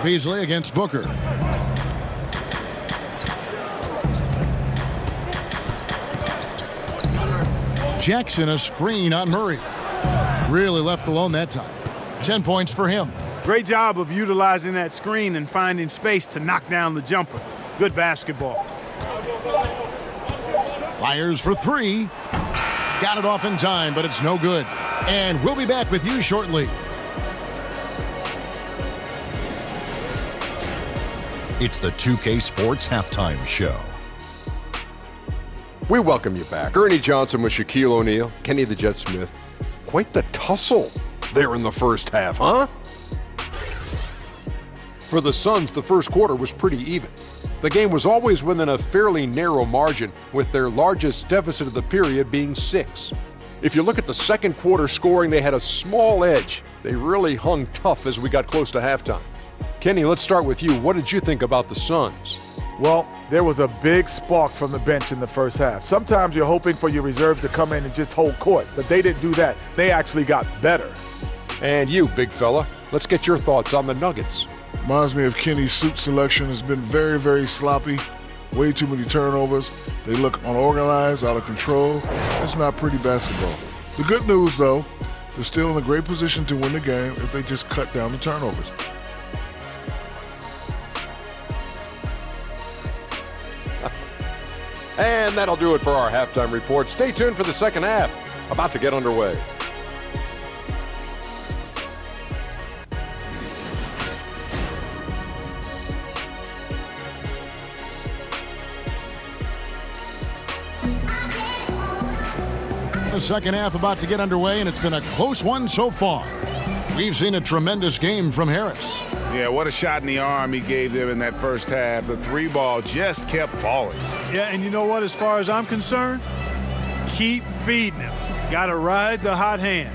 Beasley against Booker. Jackson a screen on Murray. Really left alone that time. 10 points for him. Great job of utilizing that screen and finding space to knock down the jumper. Good basketball. Fires for 3. Got it off in time, but it's no good. And we'll be back with you shortly. It's the 2K Sports Halftime Show. We welcome you back. Ernie Johnson with Shaquille O'Neal, Kenny the Jet Smith. Quite the tussle there in the first half, huh? For the Suns, the first quarter was pretty even. The game was always within a fairly narrow margin, with their largest deficit of the period being 6. If you look at the second quarter scoring, they had a small edge. They really hung tough as we got close to halftime. Kenny, let's start with you. What did you think about the Suns? Well, there was a big spark from the bench in the first half. Sometimes you're hoping for your reserves to come in and just hold court, but they didn't do that. They actually got better. And you, big fella, let's get your thoughts on the Nuggets. Reminds me of Kenny's suit selection. Has been very, very sloppy. Way too many turnovers. They look unorganized, out of control. It's not pretty basketball. The good news, though, they're still in a great position to win the game if they just cut down the turnovers. And that'll do it for our halftime report. Stay tuned for the second half. About to get underway. The second half about to get underway, and it's been a close one so far. We've seen a tremendous game from Harris. Yeah, what a shot in the arm he gave them in that first half. The 3 ball just kept falling. Yeah, and you know what? As far as I'm concerned, keep feeding him. Got to ride the hot hand.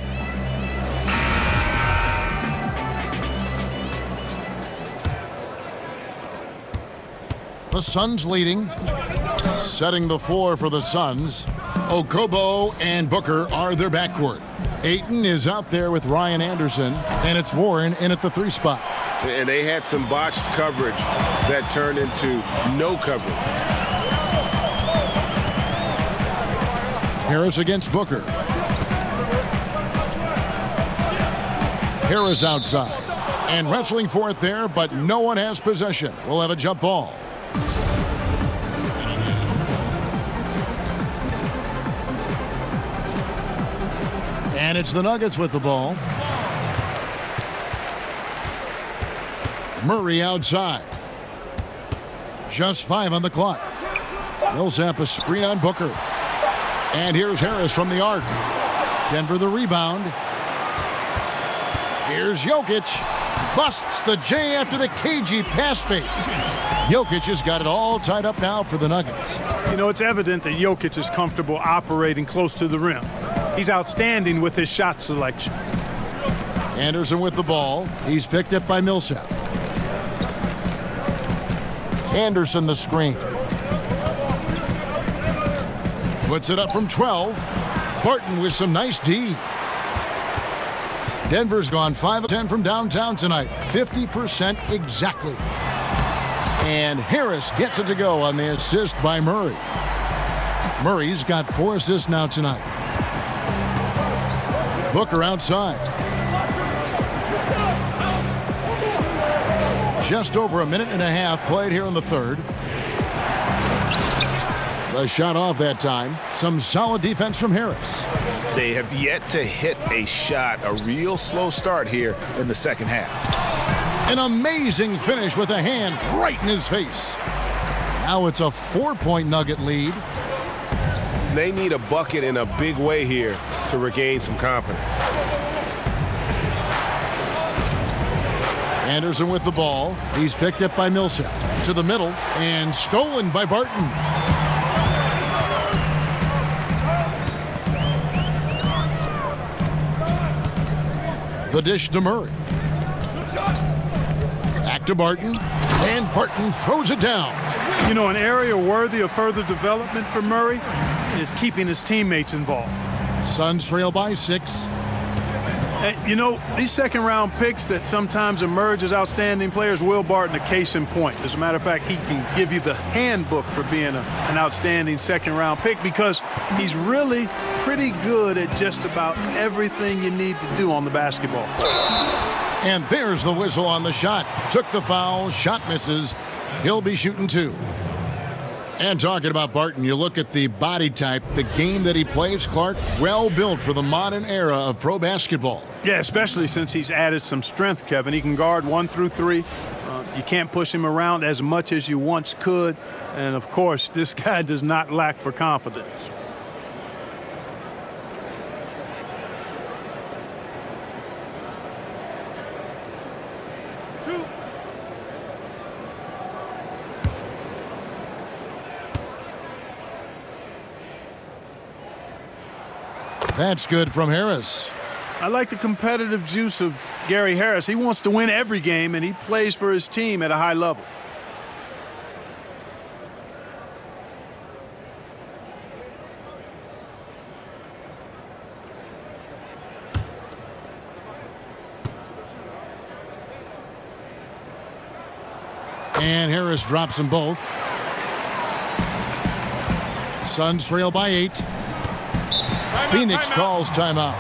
The Suns leading. Setting the floor for the Suns. Okobo and Booker are their backcourt. Ayton is out there with Ryan Anderson, and it's Warren in at the 3 spot. And they had some botched coverage that turned into no coverage. Harris against Booker. Harris outside. And wrestling for it there, but no one has possession. We'll have a jump ball. And it's the Nuggets with the ball. Murray outside. Just 5 on the clock. Millsap a screen on Booker. And here's Harris from the arc. Denver the rebound. Here's Jokic. busts the J after the cagey pass fake. Jokic has got it all tied up now for the Nuggets. You know, it's evident that Jokic is comfortable operating close to the rim. He's outstanding with his shot selection. Anderson with the ball. He's picked up by Millsap. Anderson the screen. Puts it up from 12. Barton with some nice D. Denver's gone 5 of 10 from downtown tonight. 50% exactly. And Harris gets it to go on the assist by Murray. Murray's got 4 assists now tonight. Booker outside. Just over a minute and a half played here in the third. The shot off that time. Some solid defense from Harris. They have yet to hit a shot, a real slow start here in the second half. An amazing finish with a hand right in his face. Now it's a 4-point Nugget lead. They need a bucket in a big way here to regain some confidence. Anderson with the ball. He's picked up by Millsap. To the middle and stolen by Barton. The dish to Murray. Back to Barton. And Barton throws it down. You know, an area worthy of further development for Murray is keeping his teammates involved. Suns trail by 6. You know, these second-round picks that sometimes emerge as outstanding players, Will Barton, a case in point. As a matter of fact, he can give you the handbook for being an outstanding second-round pick because he's really pretty good at just about everything you need to do on the basketball. And there's the whistle on the shot. Took the foul, shot misses. He'll be shooting 2. And talking about Barton, you look at the body type, the game that he plays, Clark, well built for the modern era of pro basketball. Yeah, especially since he's added some strength, Kevin. He can guard 1 through 3. You can't push him around as much as you once could. And, of course, this guy does not lack for confidence. That's good from Harris. I like the competitive juice of Gary Harris. He wants to win every game, and he plays for his team at a high level. And Harris drops them both. Suns trail by 8. Phoenix calls timeout.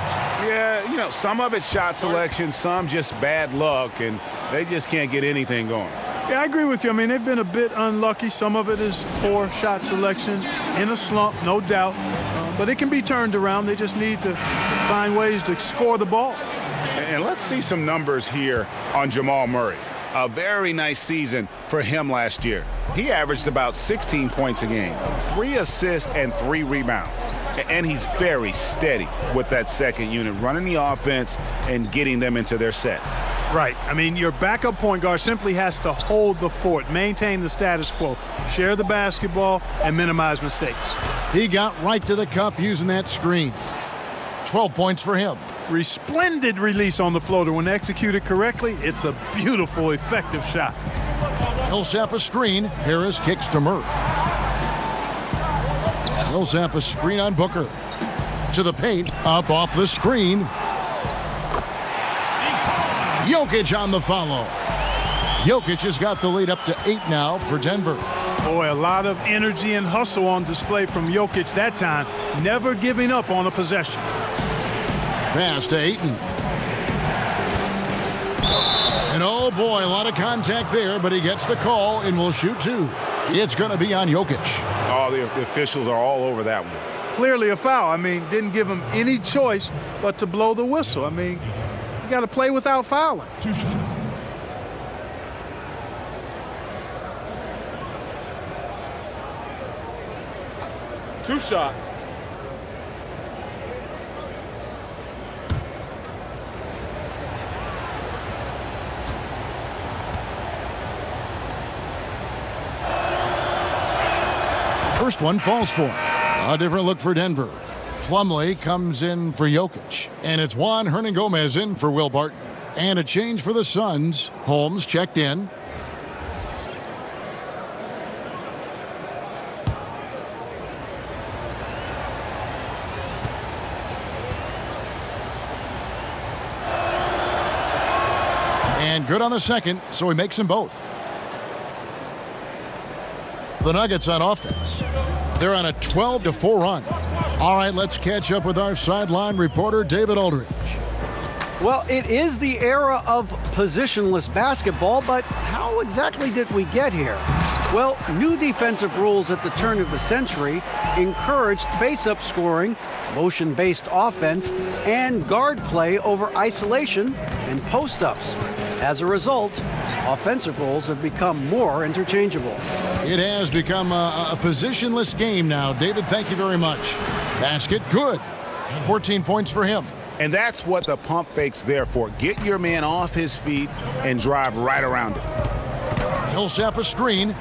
Yeah, you know, some of it's shot selection, some just bad luck, and they just can't get anything going. Yeah, I agree with you. I mean, they've been a bit unlucky. Some of it is poor shot selection, in a slump, no doubt. But it can be turned around. They just need to find ways to score the ball. And let's see some numbers here on Jamal Murray. A very nice season for him last year. He averaged about 16 points a game, 3 assists and 3 rebounds. And he's very steady with that second unit, running the offense and getting them into their sets. Right. I mean, your backup point guard simply has to hold the fort, maintain the status quo, share the basketball, and minimize mistakes. He got right to the cup using that screen. 12 points for him. Resplendent release on the floater. When executed correctly, it's a beautiful, effective shot. Millsap a screen. Harris kicks to Murray. Millsap a screen on Booker. To the paint. Up off the screen. Jokic on the follow. Jokic has got the lead up to 8 now for Denver. Boy, a lot of energy and hustle on display from Jokic that time. Never giving up on a possession. Pass to Ayton. And oh boy, a lot of contact there, but he gets the call and will shoot 2. It's going to be on Jokic. Oh, the officials are all over that one. Clearly a foul. I mean, didn't give him any choice but to blow the whistle. I mean, you got to play without fouling. 2 shots. Two shots. first one falls for him. A different look for Denver. Plumlee comes in for Jokic. And it's Juan Hernangomez in for Will Barton. And a change for the Suns. Holmes checked in. And good on the second, so he makes them both. The Nuggets on offense. They're on a 12-4 run. All right, let's catch up with our sideline reporter, David Aldridge. Well, it is the era of positionless basketball, but how exactly did we get here? Well, new defensive rules at the turn of the century encouraged face-up scoring, motion-based offense, and guard play over isolation and post-ups. As a result, offensive roles have become more interchangeable. It has become a positionless game now. David, thank you very much. Basket, good. 14 points for him. And that's what the pump fake's there for. Get your man off his feet and drive right around it. Millsap a screen.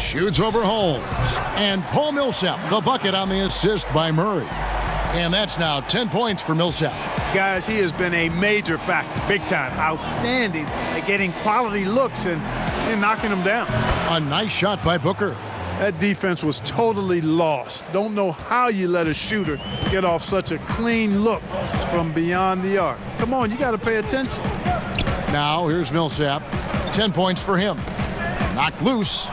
Shoots over Holmes. And Paul Millsap, the bucket on the assist by Murray. And that's now 10 points for Millsap. Guys, he has been a major factor, big time, outstanding at getting quality looks and knocking them down. A nice shot by Booker. That defense was totally lost. Don't know how you let a shooter get off such a clean look from beyond the arc. Come on, you got to pay attention. Now here's Millsap. 10 points for him. Knocked loose.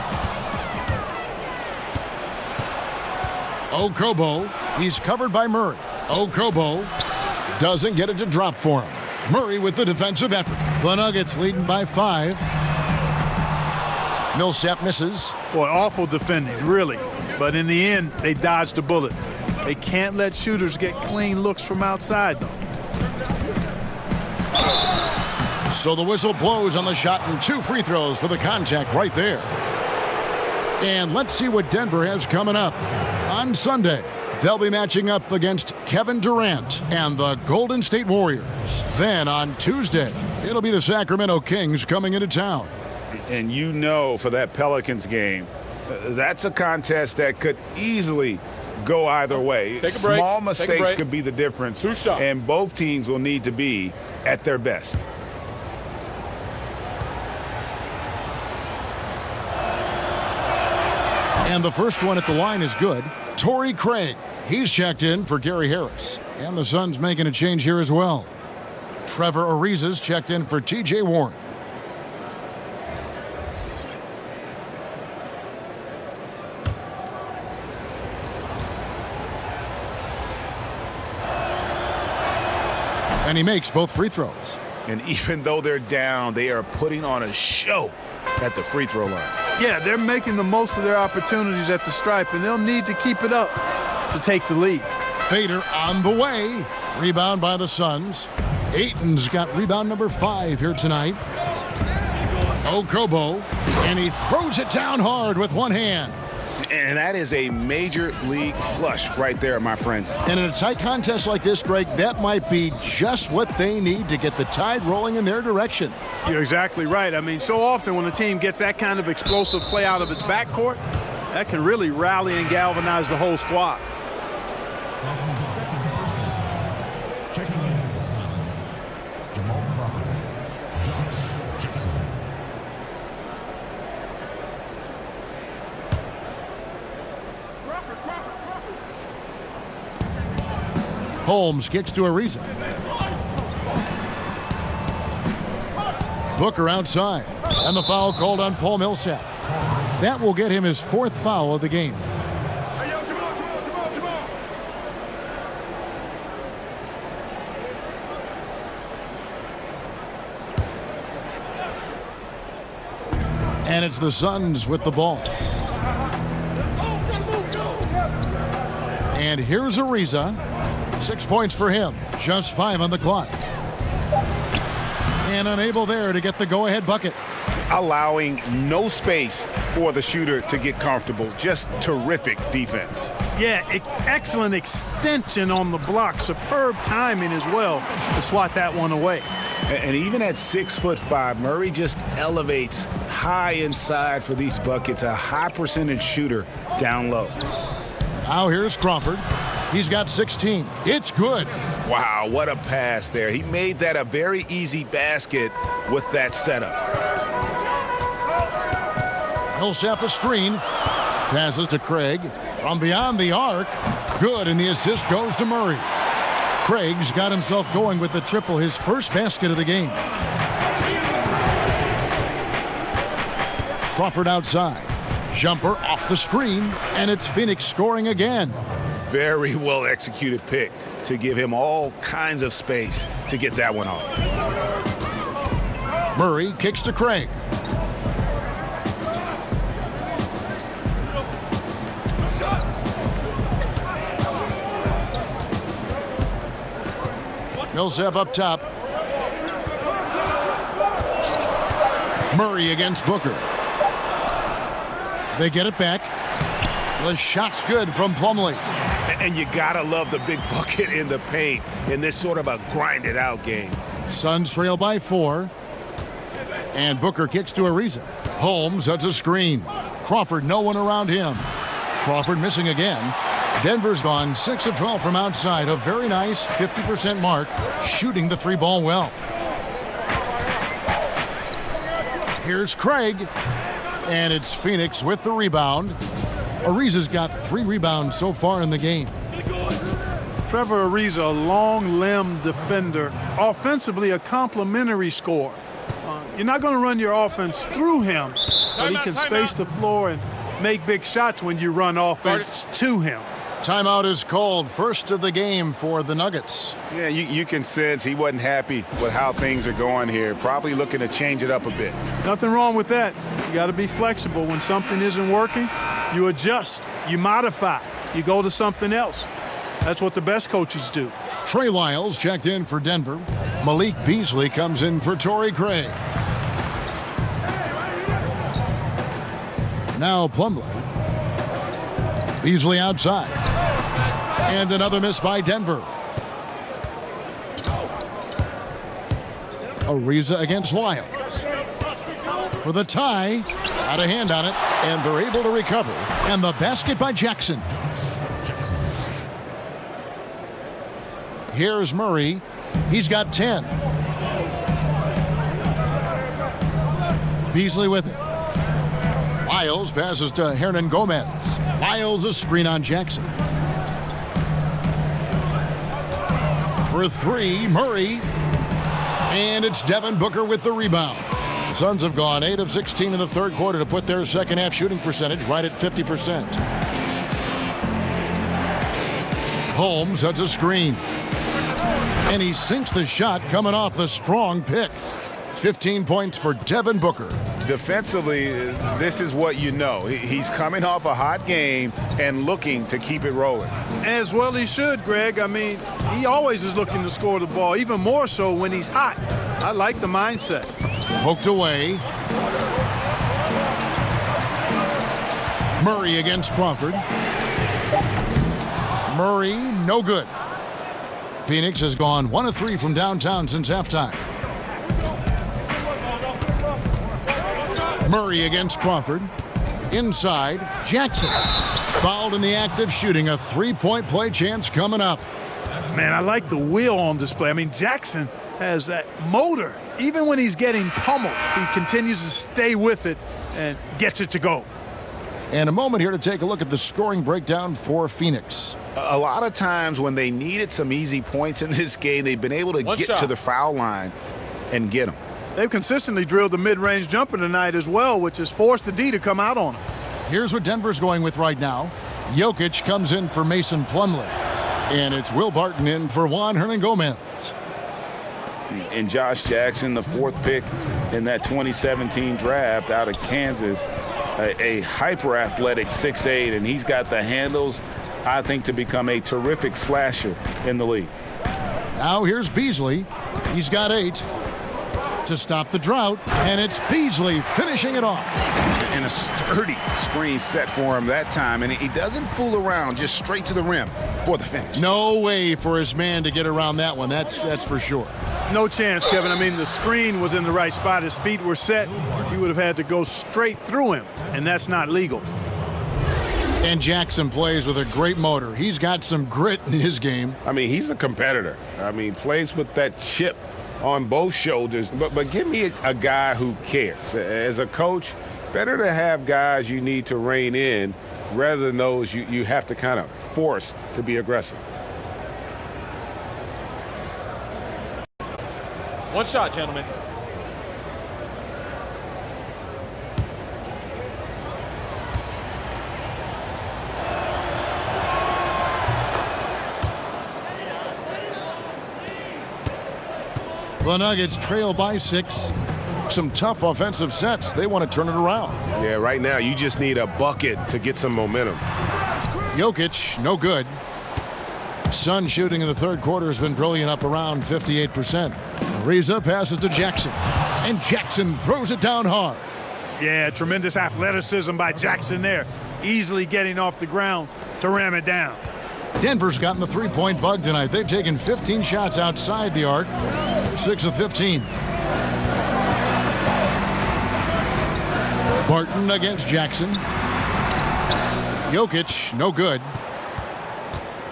Okobo. He's covered by Murray. Okobo doesn't get it to drop for him. Murray with the defensive effort. The Nuggets leading by 5. Millsap misses. Boy, awful defending, really. But in the end, they dodged a bullet. They can't let shooters get clean looks from outside, though. So the whistle blows on the shot and 2 free throws for the contact right there. And let's see what Denver has coming up. On Sunday, they'll be matching up against Kevin Durant and the Golden State Warriors. Then on Tuesday, it'll be the Sacramento Kings coming into town. And you know, for that Pelicans game, that's a contest that could easily go either way. Take a break. Small mistakes could be the difference. 2 shots. And both teams will need to be at their best. And the first one at the line is good. Torrey Craig. He's checked in for Gary Harris. And the Suns making a change here as well. Trevor Ariza's checked in for T.J. Warren. And he makes both free throws. And even though they're down, they are putting on a show at the free throw line. Yeah, they're making the most of their opportunities at the stripe, and they'll need to keep it up to take the lead. Fader on the way. Rebound by the Suns. Ayton's got rebound number 5 here tonight. Okobo, and he throws it down hard with one hand. And that is a major league flush right there, my friends. And in a tight contest like this, Greg, that might be just what they need to get the tide rolling in their direction. You're exactly right. I mean, so often when a team gets that kind of explosive play out of its backcourt, that can really rally and galvanize the whole squad. Checking in for the Suns, Jamal Crawford, Josh Jackson. Holmes kicks to Ariza. Booker outside. And the foul called on Paul Millsap. That will get him his 4th foul of the game. And it's the Suns with the ball. And here's Ariza. 6 points for him. Just 5 on the clock. And unable there to get the go-ahead bucket. allowing no space for the shooter to get comfortable. Just terrific defense. Yeah, excellent extension on the block. Superb timing as well to swat that one away. And even at 6'5", Murray just elevates high inside for these buckets. A high percentage shooter down low. Now here's Crawford. He's got 16. It's good. Wow, what a pass there. He made that a very easy basket with that setup. Millsap a screen. Passes to Craig. From beyond the arc. Good, and the assist goes to Murray. Craig's got himself going with the triple, his first basket of the game. Crawford outside. Jumper off the screen, and it's Phoenix scoring again. Very well executed pick to give him all kinds of space to get that one off. Murray kicks to Craig. Millsap up top. Murray against Booker. They get it back. The shot's good from Plumlee. And you gotta love the big bucket in the paint in this sort of a grinded out game. Suns trail by 4. And Booker kicks to Ariza. Holmes sets a screen. Crawford, no one around him. Crawford missing again. Denver's gone 6 of 12 from outside. A very nice 50% mark, shooting the 3-ball well. Here's Craig. And it's Phoenix with the rebound. Ariza's got 3 rebounds so far in the game. Trevor Ariza, a long limb defender, offensively a complimentary scorer. You're not going to run your offense through him, but he can space the floor and make big shots when you run offense to him. Timeout is called. First of the game for the Nuggets. Yeah, you can sense he wasn't happy with how things are going here. Probably looking to change it up a bit. Nothing wrong with that. You got to be flexible. When something isn't working, you adjust, you modify, you go to something else. That's what the best coaches do. Trey Lyles checked in for Denver. Malik Beasley comes in for Torrey Craig. Now Plumlee. Beasley outside. And another miss by Denver. Ariza against Lyles. For the tie. Got a hand on it. And they're able to recover. And the basket by Jackson. Here's Murray. He's got 10. Beasley with it. Lyles passes to Hernan Gomez. Lyles a screen on Jackson. For 3, Murray. And it's Devin Booker with the rebound. The Suns have gone 8 of 16 in the third quarter to put their second half shooting percentage right at 50%. Holmes sets a screen. And he sinks the shot coming off the strong pick. 15 points for Devin Booker. Defensively, this is what you know. He's coming off a hot game and looking to keep it rolling. As well he should, Greg. I mean, he always is looking to score the ball, even more so when he's hot. I like the mindset. Poked away. Murray against Crawford. Murray, no good. Phoenix has gone 1 of 3 from downtown since halftime. Murray against Crawford. Inside, Jackson. Fouled in the act of shooting. A 3-point play chance coming up. Man, I like the wheel on display. I mean, Jackson has that motor. Even when he's getting pummeled, he continues to stay with it and gets it to go. And a moment here to take a look at the scoring breakdown for Phoenix. A lot of times when they needed some easy points in this game, they've been able to get to the foul line and get them. They've consistently drilled the mid-range jumper tonight as well, which has forced the D to come out on them. Here's what Denver's going with right now. Jokic comes in for Mason Plumlee. And it's Will Barton in for Juan Hernangomez. And Josh Jackson, the 4th pick in that 2017 draft out of Kansas, a hyper-athletic 6'8", and he's got the handles, I think, to become a terrific slasher in the league. Now here's Beasley. He's got 8. to stop the drought, and it's Beasley finishing it off. And a sturdy screen set for him that time, and he doesn't fool around, just straight to the rim for the finish. No way for his man to get around that one, that's for sure. No chance, Kevin. I mean, the screen was in the right spot. His feet were set. He would have had to go straight through him, and that's not legal. And Jackson plays with a great motor. He's got some grit in his game. I mean, he's a competitor. I mean, plays with that chip on both shoulders. But give me a guy who cares. As a coach, better to have guys you need to rein in rather than those you have to kind of force to be aggressive. One shot, gentlemen. The Nuggets trail by 6. Some tough offensive sets. They want to turn it around. Yeah, right now you just need a bucket to get some momentum. Jokic, no good. Sun shooting in the third quarter has been brilliant, up around 58%. Ariza passes to Jackson, and Jackson throws it down hard. Yeah, tremendous athleticism by Jackson there. Easily getting off the ground to ram it down. Denver's gotten the three-point bug tonight. They've taken 15 shots outside the arc. 6 of 15. Barton against Jackson. Jokic, no good.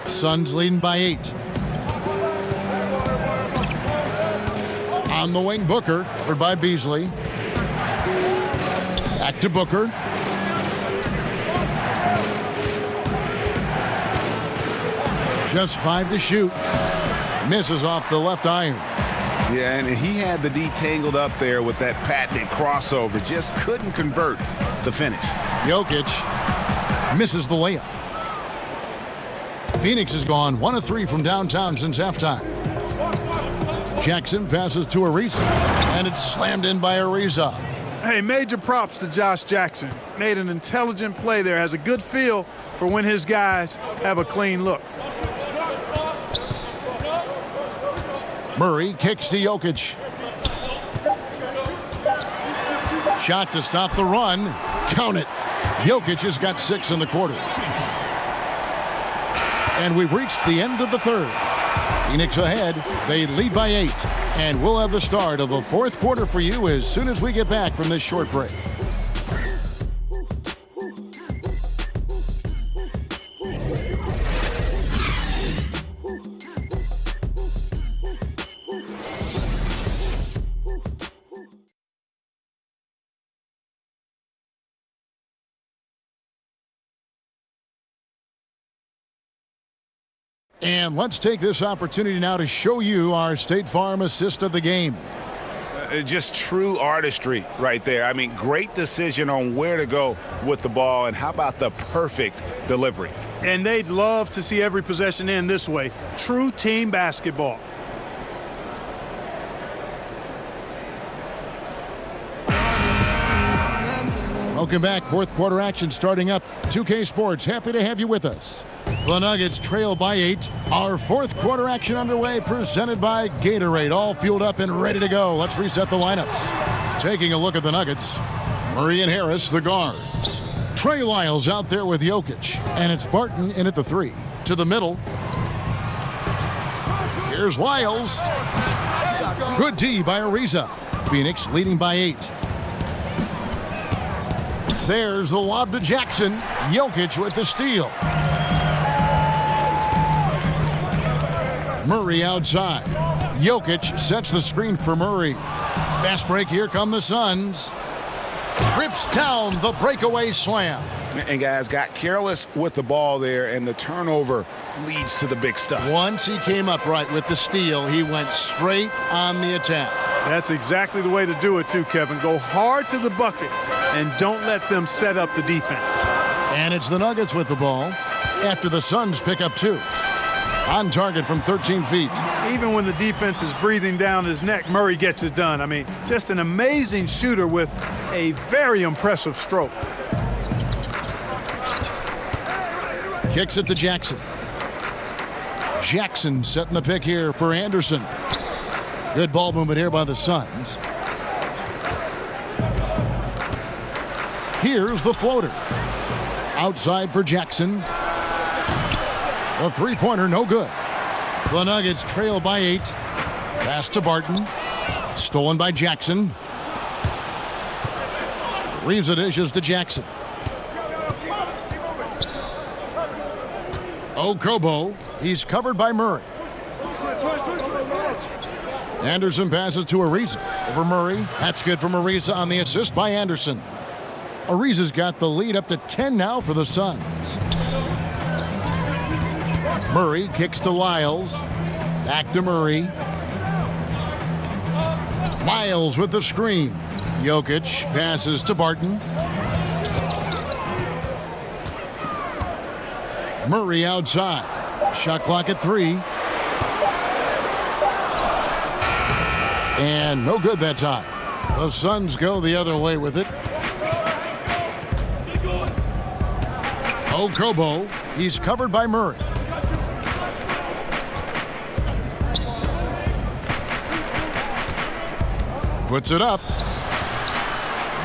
Suns leading by 8. On the wing, Booker, covered by Beasley. Back to Booker. Just 5 to shoot. Misses off the left iron. Yeah, and he had the D tangled up there with that patented crossover. Just couldn't convert the finish. Jokic misses the layup. Phoenix has gone 1 of 3 from downtown since halftime. Jackson passes to Ariza, and it's slammed in by Ariza. Hey, major props to Josh Jackson. Made an intelligent play there. Has a good feel for when his guys have a clean look. Murray kicks to Jokic. Shot to stop the run. Count it. Jokic has got 6 in the quarter. And we've reached the end of the third. Phoenix ahead. They lead by 8. And we'll have the start of the fourth quarter for you as soon as we get back from this short break. And let's take this opportunity now to show you our State Farm assist of the game. Just true artistry right there. I mean, great decision on where to go with the ball, and how about the perfect delivery? And they'd love to see every possession end this way. True team basketball. Welcome back. Fourth quarter action starting up. 2K Sports, happy to have you with us. The Nuggets trail by 8. Our fourth quarter action underway, presented by Gatorade. All fueled up and ready to go. Let's reset the lineups. Taking a look at the Nuggets. Murray and Harris, the guards. Trey Lyles out there with Jokic. And it's Barton in at the 3. To the middle. Here's Lyles. Good D by Ariza. Phoenix leading by 8. There's the lob to Jackson. Jokic with the steal. Murray outside. Jokic sets the screen for Murray. Fast break, here come the Suns. Rips down the breakaway slam. And guys got careless with the ball there, and the turnover leads to the big stuff. Once he came up right with the steal, he went straight on the attack. That's exactly the way to do it too, Kevin. Go hard to the bucket and don't let them set up the defense. And it's the Nuggets with the ball after the Suns pick up 2. On target from 13 feet. Even when the defense is breathing down his neck, Murray gets it done. I mean, just an amazing shooter with a very impressive stroke. Kicks it to Jackson. Jackson setting the pick here for Anderson. Good ball movement here by the Suns. Here's the floater. Outside for Jackson. The three-pointer, no good. The Nuggets trail by 8. Pass to Barton. Stolen by Jackson. Reeves it dishes to Jackson. Okobo. He's covered by Murray. Anderson passes to Ariza. Over Murray. That's good from Ariza on the assist by Anderson. Ariza's got the lead up to 10 now for the Suns. Murray kicks to Lyles. Back to Murray. Lyles with the screen. Jokic passes to Barton. Murray outside. Shot clock at 3. And no good that time. The Suns go the other way with it. Okobo. He's covered by Murray. Puts it up.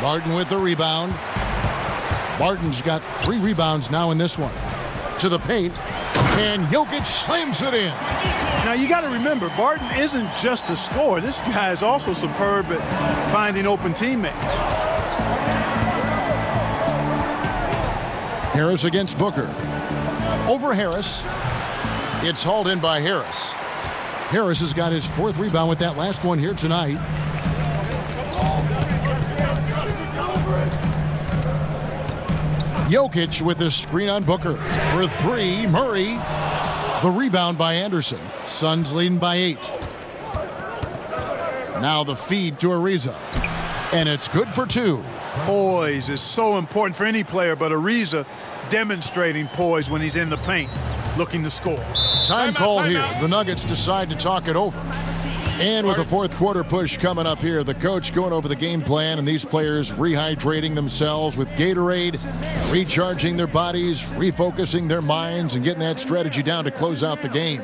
Barton with the rebound. Barton's got 3 rebounds now in this one. To the paint. And Jokic slams it in. Now, you got to remember, Barton isn't just a scorer. This guy is also superb at finding open teammates. Harris against Booker. Over Harris. It's hauled in by Harris. Harris has got his 4th rebound with that last one here tonight. Jokic with the screen on Booker. For 3, Murray. The rebound by Anderson. Suns leading by 8. Now the feed to Ariza. And it's good for 2. Poise is so important for any player, but Ariza demonstrating poise when he's in the paint, looking to score. Time call here. The Nuggets decide to talk it over. And with the 4th quarter push coming up here, the coach going over the game plan and these players rehydrating themselves with Gatorade, recharging their bodies, refocusing their minds, and getting that strategy down to close out the game.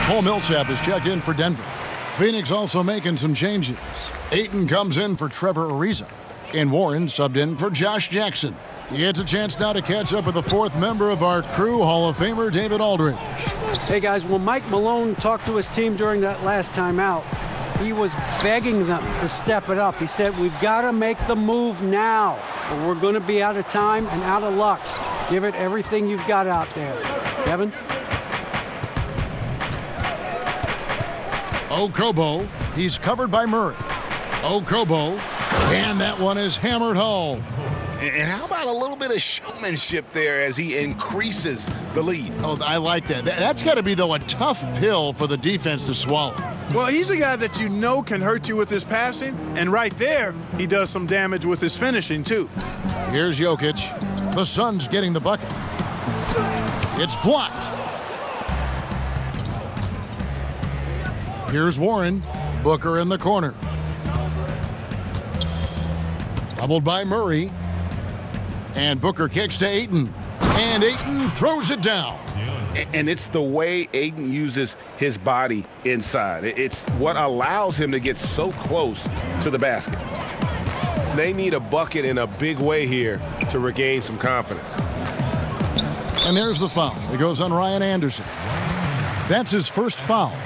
Paul Millsap has checked in for Denver. Phoenix also making some changes. Ayton comes in for Trevor Ariza, and Warren subbed in for Josh Jackson. He gets a chance now to catch up with the 4th member of our crew, Hall of Famer David Aldridge. Hey, guys, when Mike Malone talked to his team during that last timeout, he was begging them to step it up. He said, we've got to make the move now, or we're going to be out of time and out of luck. Give it everything you've got out there. Kevin? Okobo. He's covered by Murray. Okobo. And that one is hammered home. And how about a little bit of showmanship there as he increases the lead? Oh, I like that. That's got to be, though, a tough pill for the defense to swallow. Well, he's a guy that you know can hurt you with his passing, and right there, he does some damage with his finishing, too. Here's Jokic. The Suns getting the bucket. It's blocked. Here's Warren. Booker in the corner. Doubled by Murray. And Booker kicks to Ayton. And Ayton throws it down. And it's the way Ayton uses his body inside. It's what allows him to get so close to the basket. They need a bucket in a big way here to regain some confidence. And there's the foul. It goes on Ryan Anderson. That's his first foul.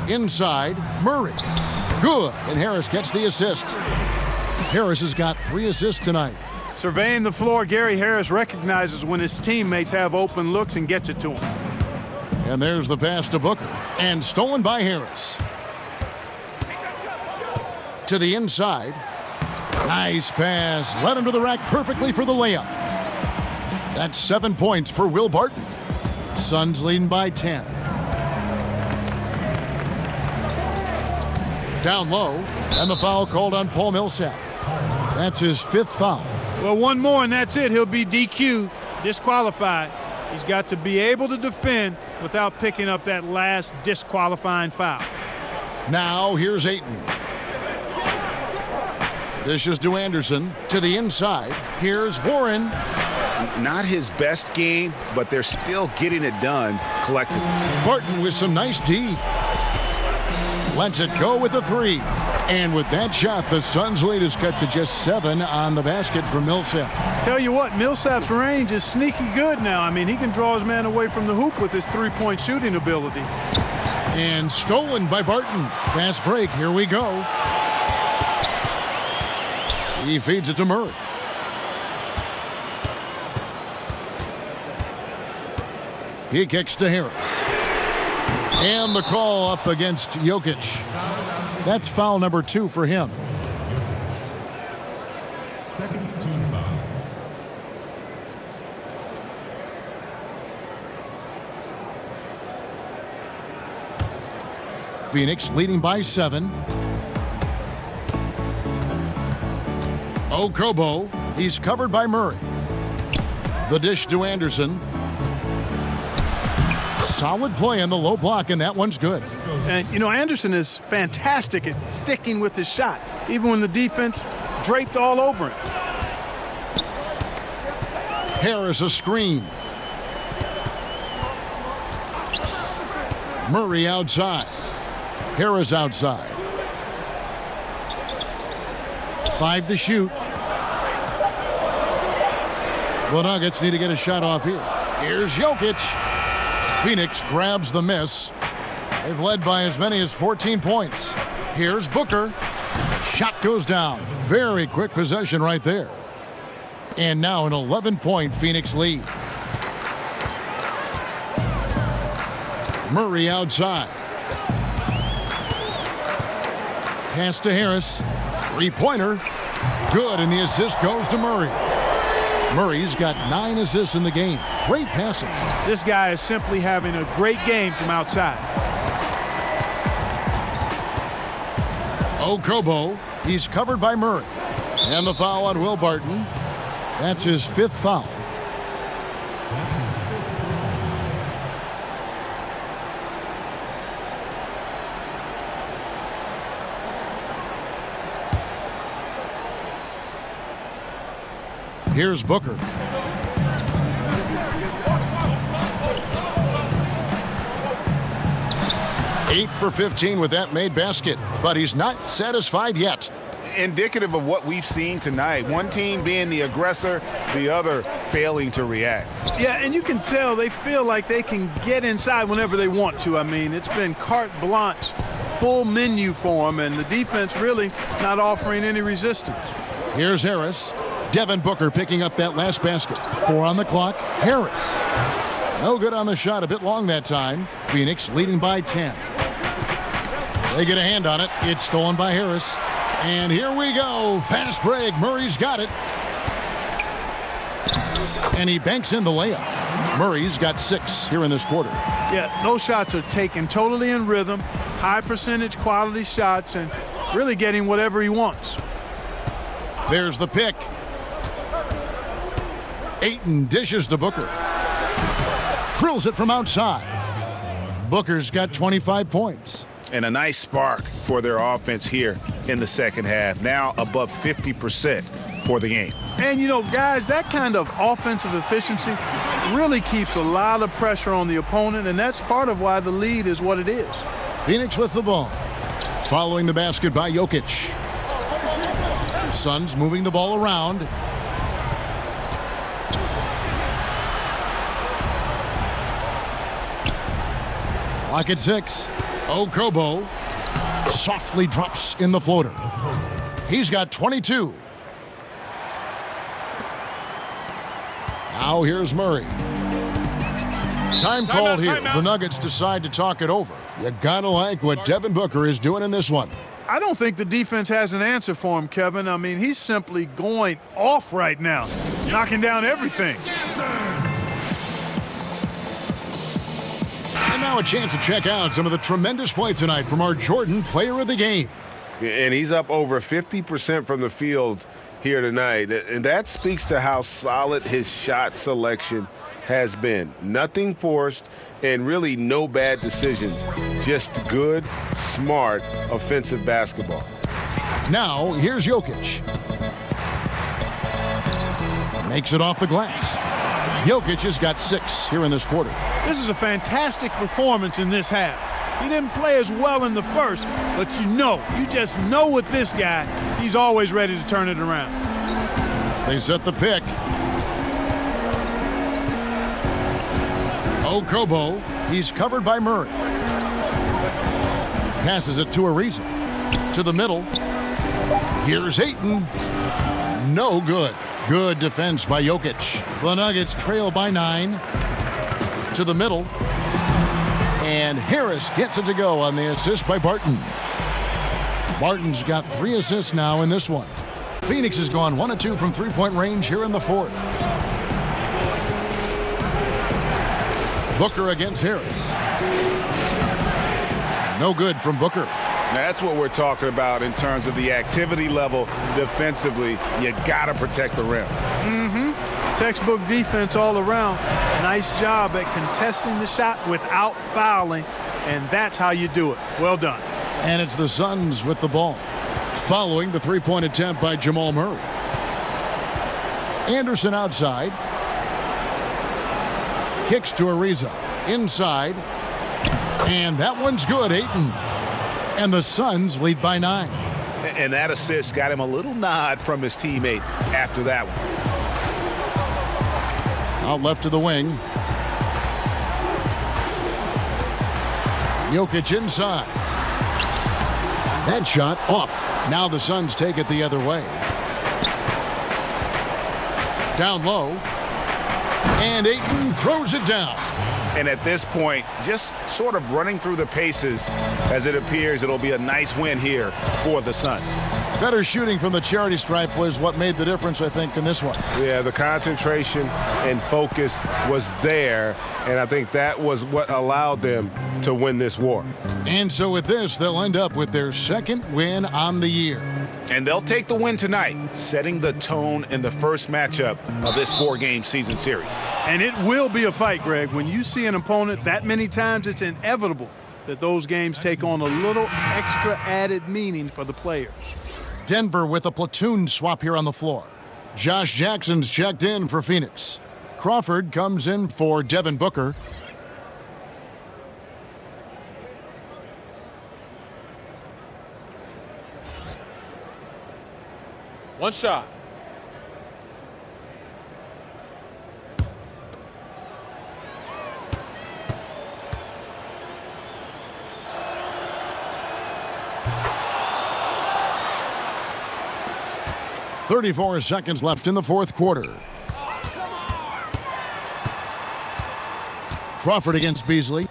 Inside, Murray. Good. And Harris gets the assist. Harris has got 3 assists tonight. Surveying the floor, Gary Harris recognizes when his teammates have open looks and gets it to him. And there's the pass to Booker. And stolen by Harris. To the inside. Nice pass. Led him to the rack perfectly for the layup. That's 7 points for Will Barton. Suns leading by 10. Down low, and the foul called on Paul Millsap. That's his 5th foul. Well, one more, and that's it. He'll be DQ'd, disqualified. He's got to be able to defend without picking up that last disqualifying foul. Now, here's Ayton. Dishes to Anderson. To the inside. Here's Warren. Not his best game, but they're still getting it done collectively. Barton with some nice D. Lets it go with a 3. And with that shot, the Suns' lead is cut to just 7 on the basket from Millsap. Tell you what, Millsap's range is sneaky good now. I mean, he can draw his man away from the hoop with his three-point shooting ability. And stolen by Barton. Fast break. Here we go. He feeds it to Murray. He kicks to Harris. And the call up against Jokic. That's foul number 2 for him. Second team foul. Phoenix leading by 7. Okobo. He's covered by Murray. The dish to Anderson. Solid play in the low block, and that one's good. And, you know, Anderson is fantastic at sticking with his shot, even when the defense draped all over him. Harris a screen. Murray outside. Harris outside. 5 to shoot. The Nuggets need to get a shot off here. Here's Jokic. Phoenix grabs the miss. They've led by as many as 14 points. Here's Booker. Shot goes down. Very quick possession right there. And now an 11-point Phoenix lead. Murray outside. Pass to Harris. Three-pointer. Good, and the assist goes to Murray. Murray's got 9 assists in the game. Great passing. This guy is simply having a great game from outside. Okobo. He's covered by Murray. And the foul on Will Barton. That's his 5th foul. Here's Booker. Eight for 15 with that made basket, but he's not satisfied yet. Indicative of what we've seen tonight. One team being the aggressor, the other failing to react. Yeah, and you can tell they feel like they can get inside whenever they want to. I mean, it's been carte blanche, full menu for them, and the defense really not offering any resistance. Here's Harris. Devin Booker picking up that last basket. 4 on the clock. Harris. No good on the shot. A bit long that time. Phoenix leading by 10. They get a hand on it. It's stolen by Harris. And here we go. Fast break. Murray's got it. And he banks in the layup. Murray's got 6 here in this quarter. Yeah, those shots are taken totally in rhythm. High percentage quality shots and really getting whatever he wants. There's the pick. Ayton dishes to Booker. Drills it from outside. Booker's got 25 points. And a nice spark for their offense here in the second half. Now above 50% for the game. And, you know, guys, that kind of offensive efficiency really keeps a lot of pressure on the opponent, and that's part of why the lead is what it is. Phoenix with the ball. Following the basket by Jokic. Suns moving the ball around. Lock at 6. Okobo softly drops in the floater. He's got 22. Now here's Murray. Time called here. The Nuggets decide to talk it over. You gotta like what Devin Booker is doing in this one. I don't think the defense has an answer for him, Kevin. I mean, he's simply going off right now, knocking down everything. And now a chance to check out some of the tremendous play tonight from our Jordan Player of the Game. And he's up over 50% from the field here tonight. And that speaks to how solid his shot selection has been. Nothing forced and really no bad decisions. Just good, smart, offensive basketball. Now, here's Jokic. Makes it off the glass. Jokic has got 6 here in this quarter. This is a fantastic performance in this half. He didn't play as well in the first, but you just know with this guy, he's always ready to turn it around. They set the pick. Okobo, he's covered by Murray. Passes it to Ariza. To the middle. Here's Ayton. No good. Good defense by Jokic. The Nuggets trail by 9. To the middle. And Harris gets it to go on the assist by Barton. Barton's got 3 assists now in this one. Phoenix has gone 1 of 2 from three-point range here in the fourth. Booker against Harris. No good from Booker. That's what we're talking about in terms of the activity level defensively. You got to protect the rim. Textbook defense all around. Nice job at contesting the shot without fouling, and that's how you do it. Well done. And it's the Suns with the ball, following the three-point attempt by Jamal Murray. Anderson outside. Kicks to Ariza. Inside. And that one's good, Ayton. And the Suns lead by 9. And that assist got him a little nod from his teammate after that one. Out left to the wing. Jokic inside. That shot off. Now the Suns take it the other way. Down low. And Ayton throws it down. And at this point, just sort of running through the paces as it appears it'll be a nice win here for the Suns. Better shooting from the charity stripe was what made the difference, I think, in this one. Yeah, the concentration and focus was there, and I think that was what allowed them to win this war. And so with this, they'll end up with their second win on the year. And they'll take the win tonight, setting the tone in the first matchup of this 4-game season series. And it will be a fight, Greg. When you see an opponent that many times, it's inevitable that those games take on a little extra added meaning for the players. Denver with a platoon swap here on the floor. Josh Jackson's checked in for Phoenix. Crawford comes in for Devin Booker. One shot. .34 seconds left in the fourth quarter. Crawford against Beasley.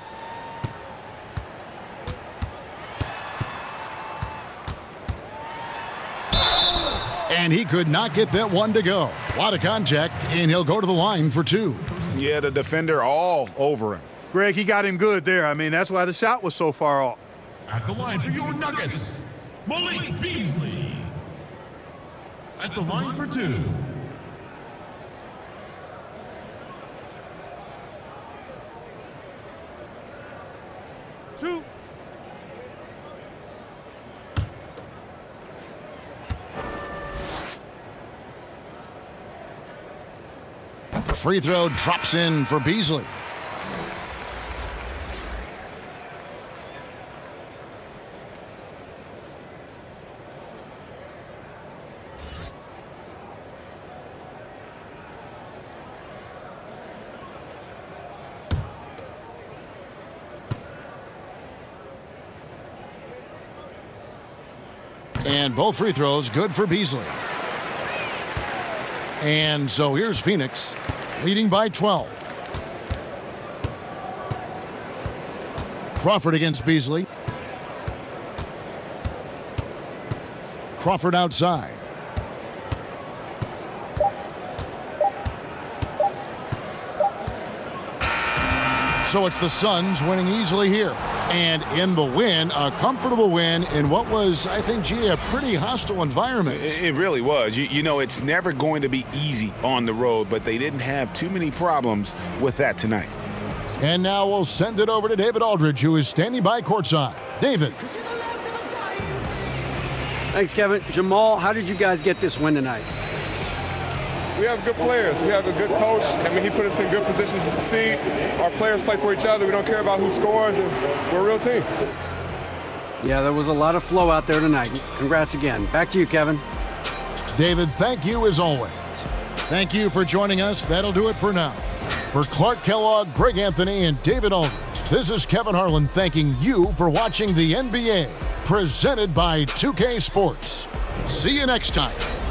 And he could not get that one to go. A lot of contact, and he'll go to the line for 2. Yeah, the defender all over him. Greg, he got him good there. I mean, that's why the shot was so far off. At the line for your Nuggets, Malik Beasley. At the line for 2. Free throw drops in for Beasley. And both free throws good for Beasley. And so here's Phoenix, leading by 12. Crawford against Beasley. Crawford outside. So it's the Suns winning easily here. And in the win, a comfortable win in what was, I think, a pretty hostile environment. It really was. You know, it's never going to be easy on the road, but they didn't have too many problems with that tonight. And now we'll send it over to David Aldridge, who is standing by courtside. David. Thanks, Kevin. Jamal, how did you guys get this win tonight? we have good players. We have a good coach. I mean, he put us in good positions to succeed. Our players play for each other. We don't care about who scores, and we're a real team. Yeah, there was a lot of flow out there tonight. Congrats again. Back to you, Kevin. David, thank you as always. Thank you for joining us. That'll do it for now. For Clark Kellogg, Greg Anthony, and David Aldridge, this is Kevin Harlan thanking you for watching the NBA, presented by 2K Sports. See you next time.